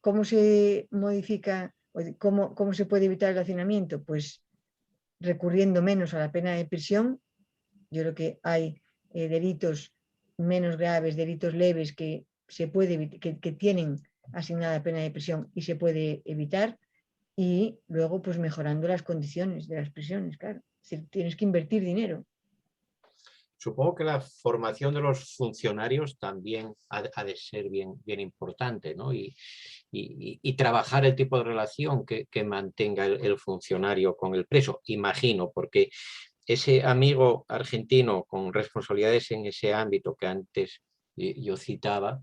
Speaker 2: ¿cómo se modifica, cómo se puede evitar el hacinamiento? Pues recurriendo menos a la pena de prisión. Yo creo que hay delitos menos graves, delitos leves que tienen asignada pena de prisión y se puede evitar, y luego pues mejorando las condiciones de las prisiones, claro. Es decir, tienes que invertir dinero.
Speaker 1: Supongo que la formación de los funcionarios también ha de ser bien importante, ¿no? Y trabajar el tipo de relación que mantenga el funcionario con el preso, imagino, porque ese amigo argentino con responsabilidades en ese ámbito que antes yo citaba,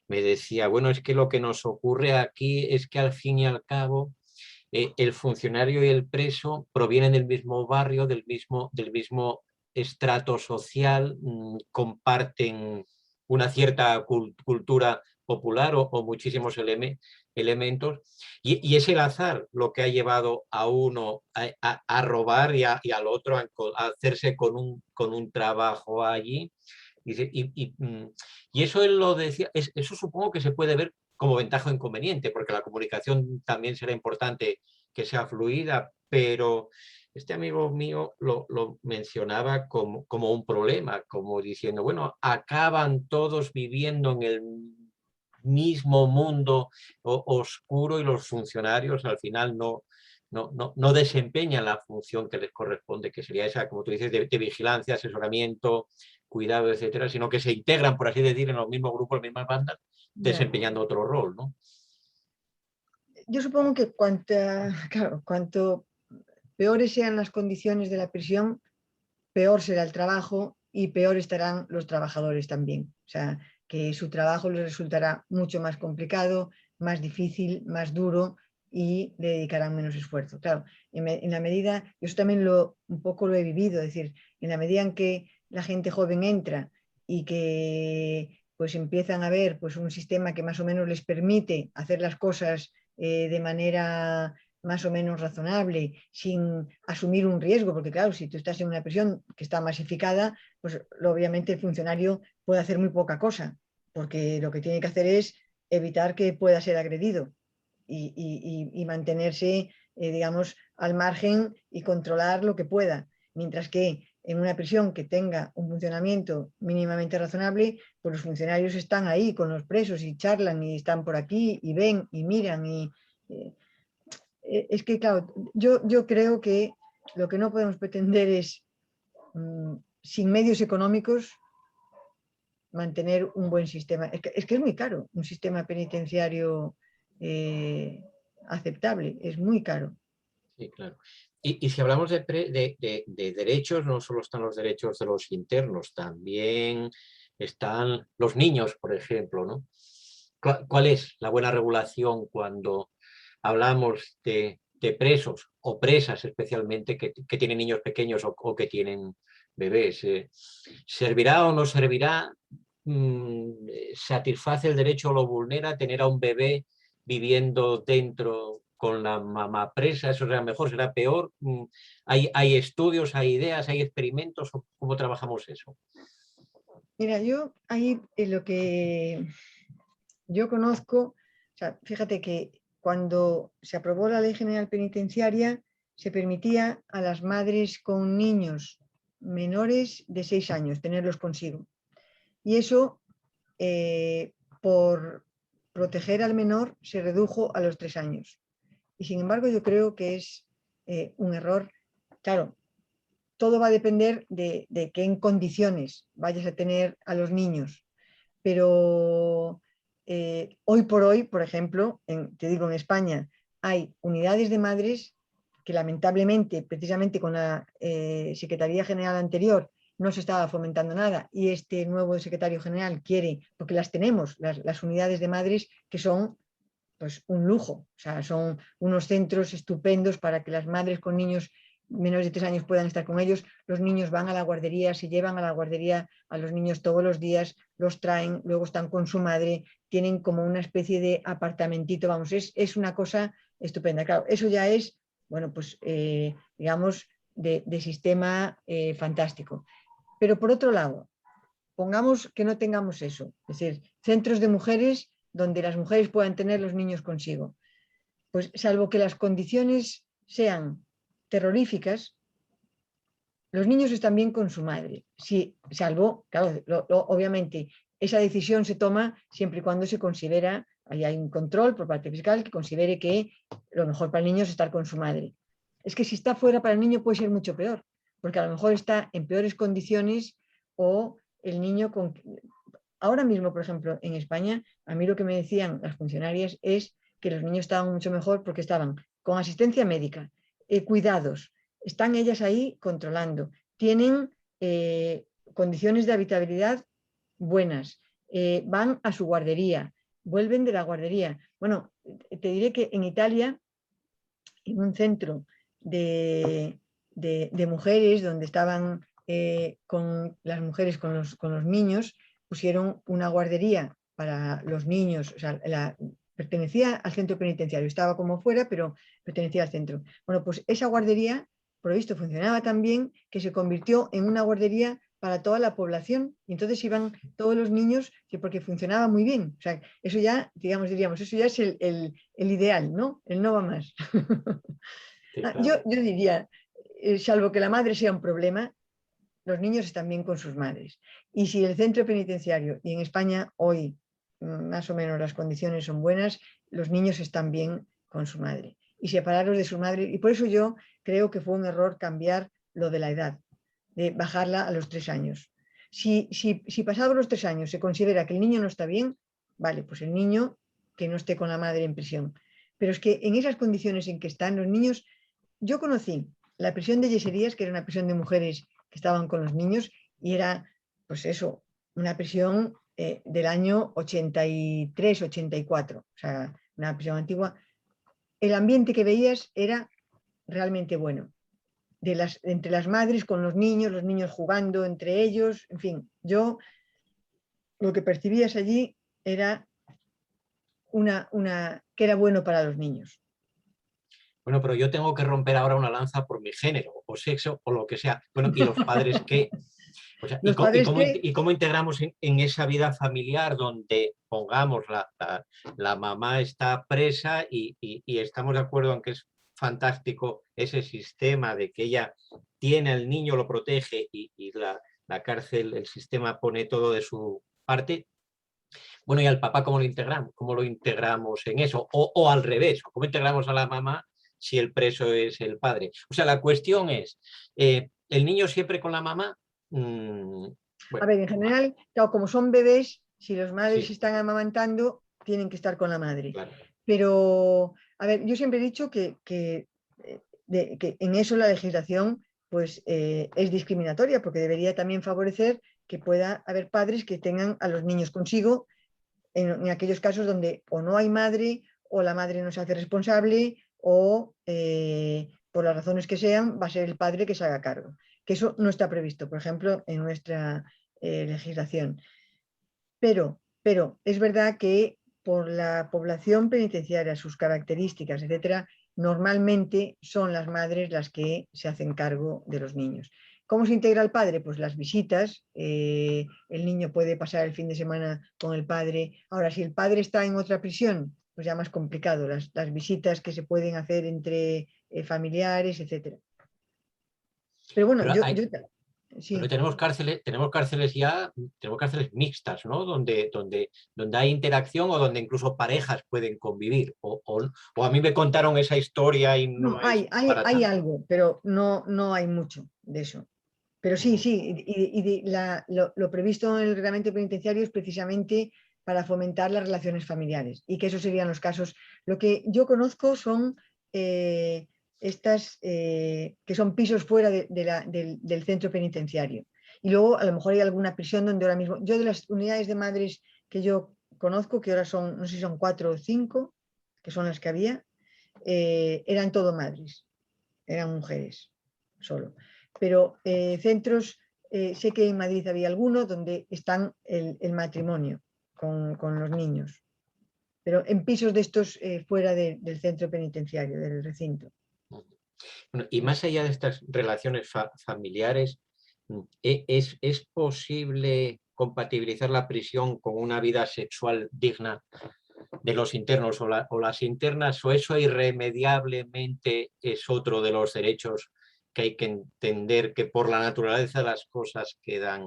Speaker 1: me decía, bueno, es que lo que nos ocurre aquí es que al fin y al cabo el funcionario y el preso provienen del mismo barrio, del mismo estrato social, comparten una cierta cultura popular o muchísimos elementos, y es el azar lo que ha llevado a uno a robar y al otro a hacerse con un trabajo allí. Y eso él lo decía, eso supongo que se puede ver como ventaja o inconveniente, porque la comunicación también será importante que sea fluida, pero este amigo mío lo mencionaba como un problema, como diciendo, bueno, acaban todos viviendo en el mismo mundo oscuro, y los funcionarios al final no desempeñan la función que les corresponde, que sería esa, como tú dices, de vigilancia, asesoramiento, cuidado, etcétera, sino que se integran, por así decir, en los mismos grupos, en las mismas bandas,
Speaker 2: Ya.
Speaker 1: desempeñando otro rol, ¿no?
Speaker 2: Yo supongo que claro, cuanto peores sean las condiciones de la prisión, peor será el trabajo y peor estarán los trabajadores también. O sea, que su trabajo les resultará mucho más complicado, más difícil, más duro y le dedicarán menos esfuerzo. Claro, en la medida, yo eso también un poco lo he vivido, es decir, en la medida en que la gente joven entra y que pues empiezan a ver pues, un sistema que más o menos les permite hacer las cosas de manera más o menos razonable, sin asumir un riesgo, porque claro, si tú estás en una prisión que está masificada, pues obviamente el funcionario puede hacer muy poca cosa, porque lo que tiene que hacer es evitar que pueda ser agredido y mantenerse, digamos, al margen y controlar lo que pueda. Mientras que en una prisión que tenga un funcionamiento mínimamente razonable, pues los funcionarios están ahí con los presos y charlan y están por aquí y ven y miran. Es que, claro, yo creo que lo que no podemos pretender es, sin medios económicos, mantener un buen sistema. Es que es muy caro un sistema penitenciario aceptable, es muy caro.
Speaker 1: Sí, claro. Y si hablamos de derechos, no solo están los derechos de los internos, también están los niños, por ejemplo, ¿no? ¿Cuál es la buena regulación cuando hablamos de presos o presas especialmente que tienen niños pequeños o que tienen bebés? ¿Servirá o no servirá? ¿Satisface el derecho o lo vulnera tener a un bebé viviendo dentro con la mamá presa? ¿Eso será mejor, será peor? ¿Hay estudios, hay ideas, hay experimentos? ¿Cómo trabajamos eso?
Speaker 2: Mira, yo ahí lo que yo conozco, o sea, fíjate que cuando se aprobó la Ley General Penitenciaria, se permitía a las madres con niños menores de 6 años tenerlos consigo. Y eso, por proteger al menor, se redujo a los 3 años. Y sin embargo, yo creo que es un error. Claro, todo va a depender de qué en condiciones vayas a tener a los niños. Pero hoy por hoy, por ejemplo, te digo, en España hay unidades de madres que lamentablemente, precisamente con la Secretaría General anterior, no se estaba fomentando nada y este nuevo secretario general quiere, porque las tenemos, las unidades de madres que son pues un lujo, o sea, son unos centros estupendos para que las madres con niños menores de 3 años puedan estar con ellos. Los niños van a la guardería, se llevan a la guardería a los niños todos los días, los traen, luego están con su madre, tienen como una especie de apartamentito, vamos, es una cosa estupenda. Claro, eso ya es, bueno, pues digamos, de sistema fantástico. Pero por otro lado, pongamos que no tengamos eso, es decir, centros de mujeres donde las mujeres puedan tener los niños consigo. Pues salvo que las condiciones sean terroríficas, los niños están bien con su madre. Sí, salvo, claro, obviamente, esa decisión se toma siempre y cuando se considera, ahí hay un control por parte fiscal que considere que lo mejor para el niño es estar con su madre. Es que si está fuera para el niño puede ser mucho peor, porque a lo mejor está en peores condiciones o el niño con... Ahora mismo, por ejemplo, en España, a mí lo que me decían las funcionarias es que los niños estaban mucho mejor porque estaban con asistencia médica, cuidados, están ellas ahí controlando, tienen condiciones de habitabilidad buenas, van a su guardería, vuelven de la guardería. Bueno, te diré que en Italia, en un centro de mujeres donde estaban con las mujeres con los niños, pusieron una guardería para los niños, o sea, pertenecía al centro penitenciario, estaba como fuera, pero pertenecía al centro. Bueno, pues esa guardería, por lo visto, funcionaba tan bien que se convirtió en una guardería para toda la población y entonces iban todos los niños porque funcionaba muy bien. O sea, eso ya, digamos, diríamos, eso ya es el ideal, ¿no? El no va más.
Speaker 1: Sí,
Speaker 2: Yo
Speaker 1: claro.
Speaker 2: diría, salvo que la madre sea un problema, los niños están bien con sus madres. Y si el centro penitenciario, y en España hoy más o menos las condiciones son buenas, los niños están bien con su madre. Y separarlos de su madre, y por eso yo creo que fue un error cambiar lo de la edad, de bajarla a los 3 años. Si pasados los 3 años se considera que el niño no está bien, vale, pues el niño que no esté con la madre en prisión. Pero es que en esas condiciones en que están los niños, yo conocí la prisión de Yeserías, que era una prisión de mujeres que estaban con los niños, y era, pues eso, una prisión del año 83-84, o sea, una prisión antigua. El ambiente que veías era realmente bueno. Entre las madres con los niños jugando entre ellos, en fin, yo lo que percibías allí era que era bueno para los niños.
Speaker 1: Bueno, pero yo tengo que romper ahora una lanza por mi género o sexo o lo que sea. Bueno, ¿y los padres qué? O sea,
Speaker 2: Los padres que,
Speaker 1: y cómo integramos en esa vida familiar donde, pongamos, la mamá está presa y estamos de acuerdo en que es fantástico ese sistema de que ella tiene al niño, lo protege y la cárcel, el sistema pone todo de su parte? Bueno, ¿y al papá cómo lo integramos? ¿Cómo lo integramos en eso? O al revés, ¿cómo integramos a la mamá si el preso es el padre? O sea, la cuestión es, ¿el niño siempre con la mamá?
Speaker 2: a
Speaker 1: Bueno,
Speaker 2: ver, en general, claro, como son bebés, si los madres
Speaker 1: sí,
Speaker 2: están amamantando, tienen que estar con la madre.
Speaker 1: claro.
Speaker 2: Pero, a ver, yo siempre he dicho que en eso la legislación pues, es discriminatoria, porque debería también favorecer que pueda haber padres que tengan a los niños consigo en aquellos casos donde o no hay madre o la madre no se hace responsable o por las razones que sean va a ser el padre que se haga cargo. Que eso no está previsto, por ejemplo, en nuestra legislación. Pero es verdad que por la población penitenciaria, sus características, etcétera, normalmente son las madres las que se hacen cargo de los niños. ¿Cómo se integra el padre? Pues las visitas. El niño puede pasar el fin de semana con el padre. Ahora, si el padre está en otra prisión, pues ya más complicado, las visitas que se pueden hacer entre familiares, etcétera. Pero bueno,
Speaker 1: Pero, pero
Speaker 2: sí.
Speaker 1: tenemos cárceles ya, tenemos cárceles mixtas, ¿no? Donde hay interacción o donde incluso parejas pueden convivir. O a mí me contaron esa historia y
Speaker 2: No,
Speaker 1: no es
Speaker 2: hay,
Speaker 1: para
Speaker 2: hay
Speaker 1: tanto.
Speaker 2: algo, pero no hay mucho de eso. Pero sí,
Speaker 1: Ujú.
Speaker 2: sí, lo previsto en el reglamento penitenciario es precisamente para fomentar las relaciones familiares y que esos serían los casos. Lo que yo conozco son estas que son pisos fuera del centro penitenciario. Y luego a lo mejor hay alguna prisión donde ahora mismo, yo de las unidades de madres que yo conozco, que ahora son, no sé si son 4 o 5, que son las que había, eran todo madres, eran mujeres solo. Pero centros, sé que en Madrid había alguno donde están el matrimonio con los niños, pero en pisos de estos fuera del centro penitenciario, del recinto.
Speaker 1: Bueno, y más allá de estas relaciones familiares, ¿es posible compatibilizar la prisión con una vida sexual digna de los internos o las internas? ¿O eso irremediablemente es otro de los derechos que hay que entender que por la naturaleza de las cosas quedan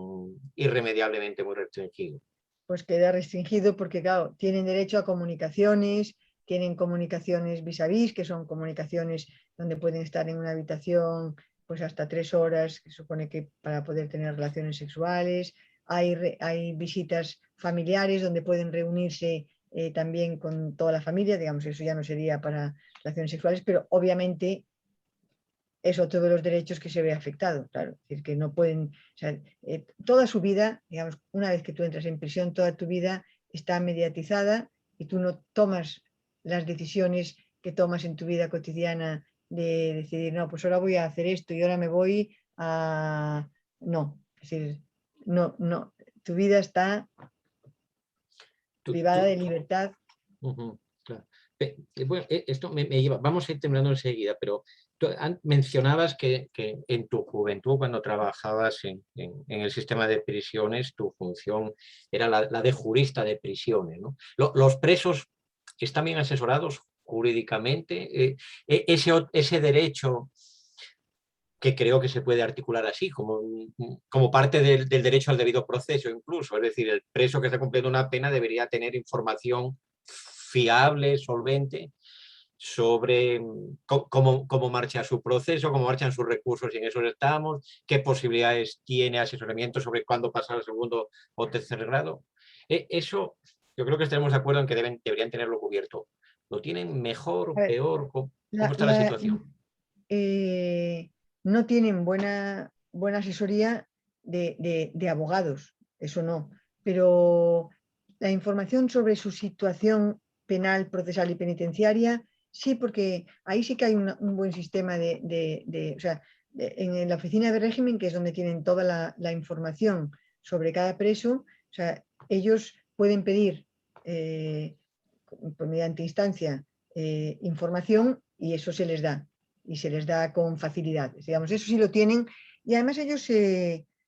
Speaker 1: irremediablemente muy restringidos?
Speaker 2: Pues queda restringido porque, claro, tienen derecho a comunicaciones, tienen comunicaciones vis a vis, que son comunicaciones donde pueden estar en una habitación pues hasta 3 horas, que supone que para poder tener relaciones sexuales. Hay visitas familiares donde pueden reunirse también con toda la familia, digamos, eso ya no sería para relaciones sexuales, pero obviamente es otro de los derechos que se ve afectado, claro. Es decir, que no pueden, o sea, toda su vida, digamos, una vez que tú entras en prisión, toda tu vida está mediatizada y tú no tomas las decisiones que tomas en tu vida cotidiana de decidir, no, pues ahora voy a hacer esto y ahora me voy a... No, es decir, no, tu vida está
Speaker 1: Tú,
Speaker 2: privada
Speaker 1: tú,
Speaker 2: de libertad.
Speaker 1: Ujú, claro. Bueno, esto me lleva, vamos a ir terminando enseguida, pero tú mencionabas que en tu juventud, cuando trabajabas en el sistema de prisiones, tu función era la de jurista de prisiones, ¿no? Los presos están bien asesorados jurídicamente. Ese derecho que creo que se puede articular así, como parte del derecho al debido proceso incluso. Es decir, el preso que está cumpliendo una pena debería tener información fiable, solvente, sobre cómo marcha su proceso, cómo marchan sus recursos y en eso estamos, qué posibilidades tiene asesoramiento sobre cuándo pasar al segundo o tercer grado. Eso yo creo que estaremos de acuerdo en que deberían tenerlo cubierto. ¿Lo tienen mejor,
Speaker 2: A ver,
Speaker 1: peor? ¿Cómo
Speaker 2: la,
Speaker 1: está la
Speaker 2: la,
Speaker 1: situación?
Speaker 2: no tienen buena asesoría de abogados, eso no. pero la información sobre su situación penal, procesal y penitenciaria, sí, porque ahí sí que hay un buen sistema o sea, en la oficina de régimen, que es donde tienen toda la información sobre cada preso, o sea, ellos pueden pedir mediante instancia información y eso se les da, y se les da con facilidad. Digamos, eso sí lo tienen y además ellos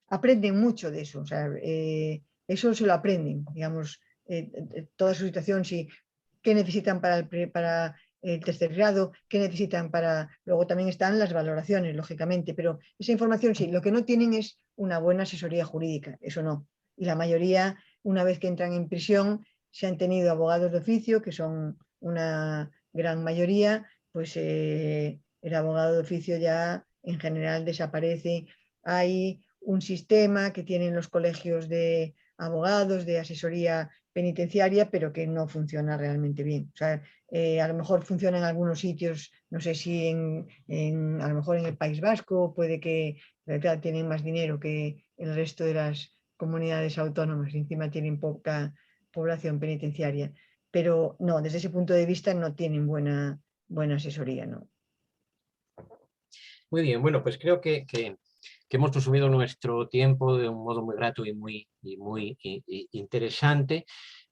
Speaker 2: aprenden mucho de eso, o sea, eso se lo aprenden, digamos, toda su situación, si, qué necesitan para el tercer grado, qué necesitan para... Luego también están las valoraciones, lógicamente, pero esa información sí, lo que no tienen es una buena asesoría jurídica, eso no. Y la mayoría, una vez que entran en prisión, se han tenido abogados de oficio, que son una gran mayoría, pues el abogado de oficio ya en general desaparece. Hay un sistema que tienen los colegios de abogados, de asesoría penitenciaria, pero que no funciona realmente bien. O sea, a lo mejor funciona en algunos sitios, no sé si a lo mejor en el País Vasco, puede que claro, tienen más dinero que el resto de las comunidades autónomas, y encima tienen poca población penitenciaria, pero no, desde ese punto de vista no tienen buena asesoría, ¿no?
Speaker 1: Muy bien, bueno, pues creo que hemos consumido nuestro tiempo de un modo muy grato y muy interesante.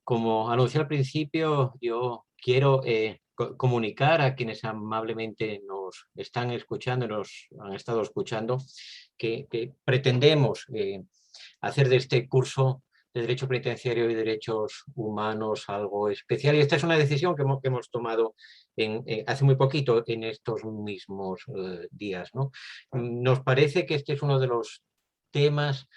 Speaker 1: Como anuncié al principio, yo quiero comunicar a quienes amablemente nos están escuchando, nos han estado escuchando, que pretendemos hacer de este curso de Derecho Penitenciario y Derechos Humanos algo especial. Y esta es una decisión que hemos tomado hace muy poquito, en estos mismos días, ¿no? Nos parece que este es uno de los temas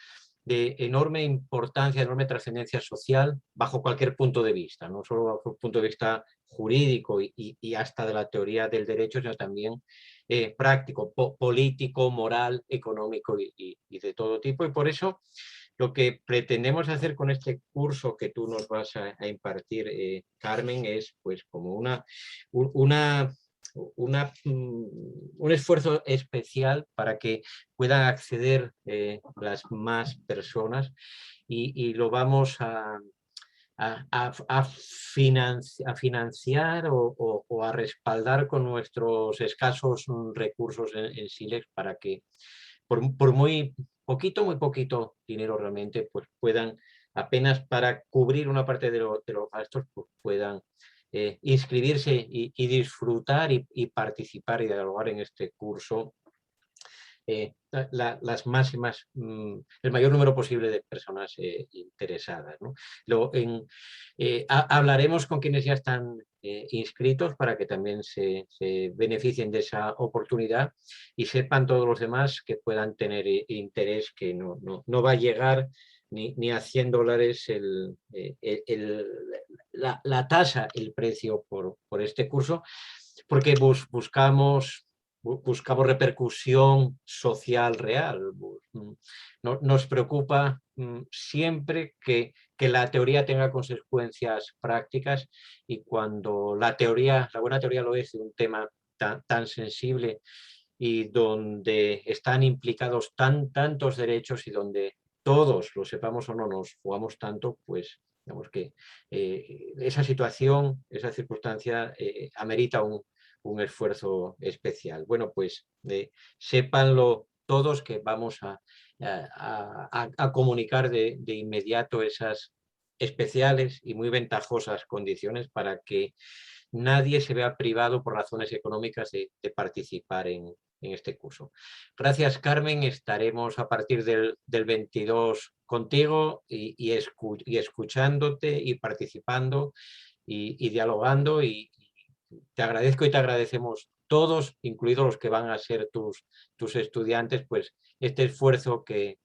Speaker 1: de enorme importancia, enorme trascendencia social, bajo cualquier punto de vista, no solo bajo el punto de vista jurídico y hasta de la teoría del derecho, sino también práctico, político, moral, económico y de todo tipo. Y por eso lo que pretendemos hacer con este curso que tú nos vas a impartir, Carmen, es pues como una, un esfuerzo especial para que puedan acceder las más personas y lo vamos a financiar o a respaldar con nuestros escasos recursos en Silex para que por muy poquito dinero realmente, pues puedan, apenas para cubrir una parte de los gastos, pues puedan inscribirse y disfrutar y participar y dialogar en este curso las máximas, el mayor número posible de personas interesadas, ¿no? Hablaremos con quienes ya están inscritos para que también se beneficien de esa oportunidad y sepan todos los demás que puedan tener interés, que no va a llegar ni a $100 la tasa, el precio por este curso, porque buscamos repercusión social real. Nos preocupa siempre que la teoría tenga consecuencias prácticas y cuando la buena teoría lo es de un tema tan sensible y donde están implicados tantos derechos y donde todos, lo sepamos o no, nos jugamos tanto, pues digamos que esa situación, esa circunstancia amerita un esfuerzo especial. Bueno, pues sépanlo todos que vamos a comunicar de inmediato esas especiales y muy ventajosas condiciones para que nadie se vea privado por razones económicas de participar en este curso. Gracias, Carmen. Estaremos a partir del 22 contigo y escuchándote y participando y dialogando y te agradezco y te agradecemos todos, incluidos los que van a ser tus estudiantes, pues este esfuerzo que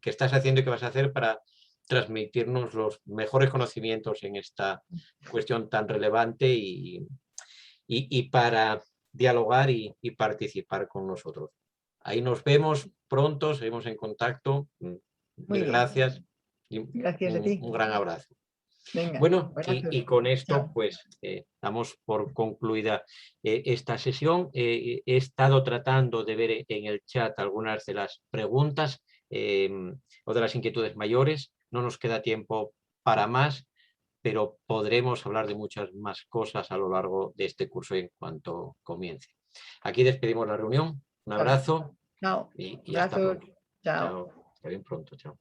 Speaker 1: estás haciendo y que vas a hacer para transmitirnos los mejores conocimientos en esta cuestión tan relevante y para dialogar y participar con nosotros. Ahí nos vemos pronto, seguimos en contacto.
Speaker 2: Muy
Speaker 1: Mil
Speaker 2: bien,
Speaker 1: gracias y
Speaker 2: gracias a ti.
Speaker 1: un gran abrazo.
Speaker 2: Venga,
Speaker 1: Bueno,
Speaker 2: abrazos.
Speaker 1: y con esto
Speaker 2: Chao.
Speaker 1: pues damos por concluida esta sesión. He estado tratando de ver en el chat algunas de las preguntas o de las inquietudes mayores. no nos queda tiempo para más, pero podremos hablar de muchas más cosas a lo largo de este curso en cuanto comience. Aquí despedimos la reunión. Un
Speaker 2: Vale.
Speaker 1: abrazo
Speaker 2: Chao.
Speaker 1: y hasta
Speaker 2: Abrazos.
Speaker 1: pronto.
Speaker 2: Chao.
Speaker 1: Chao. Hasta bien pronto. Chao.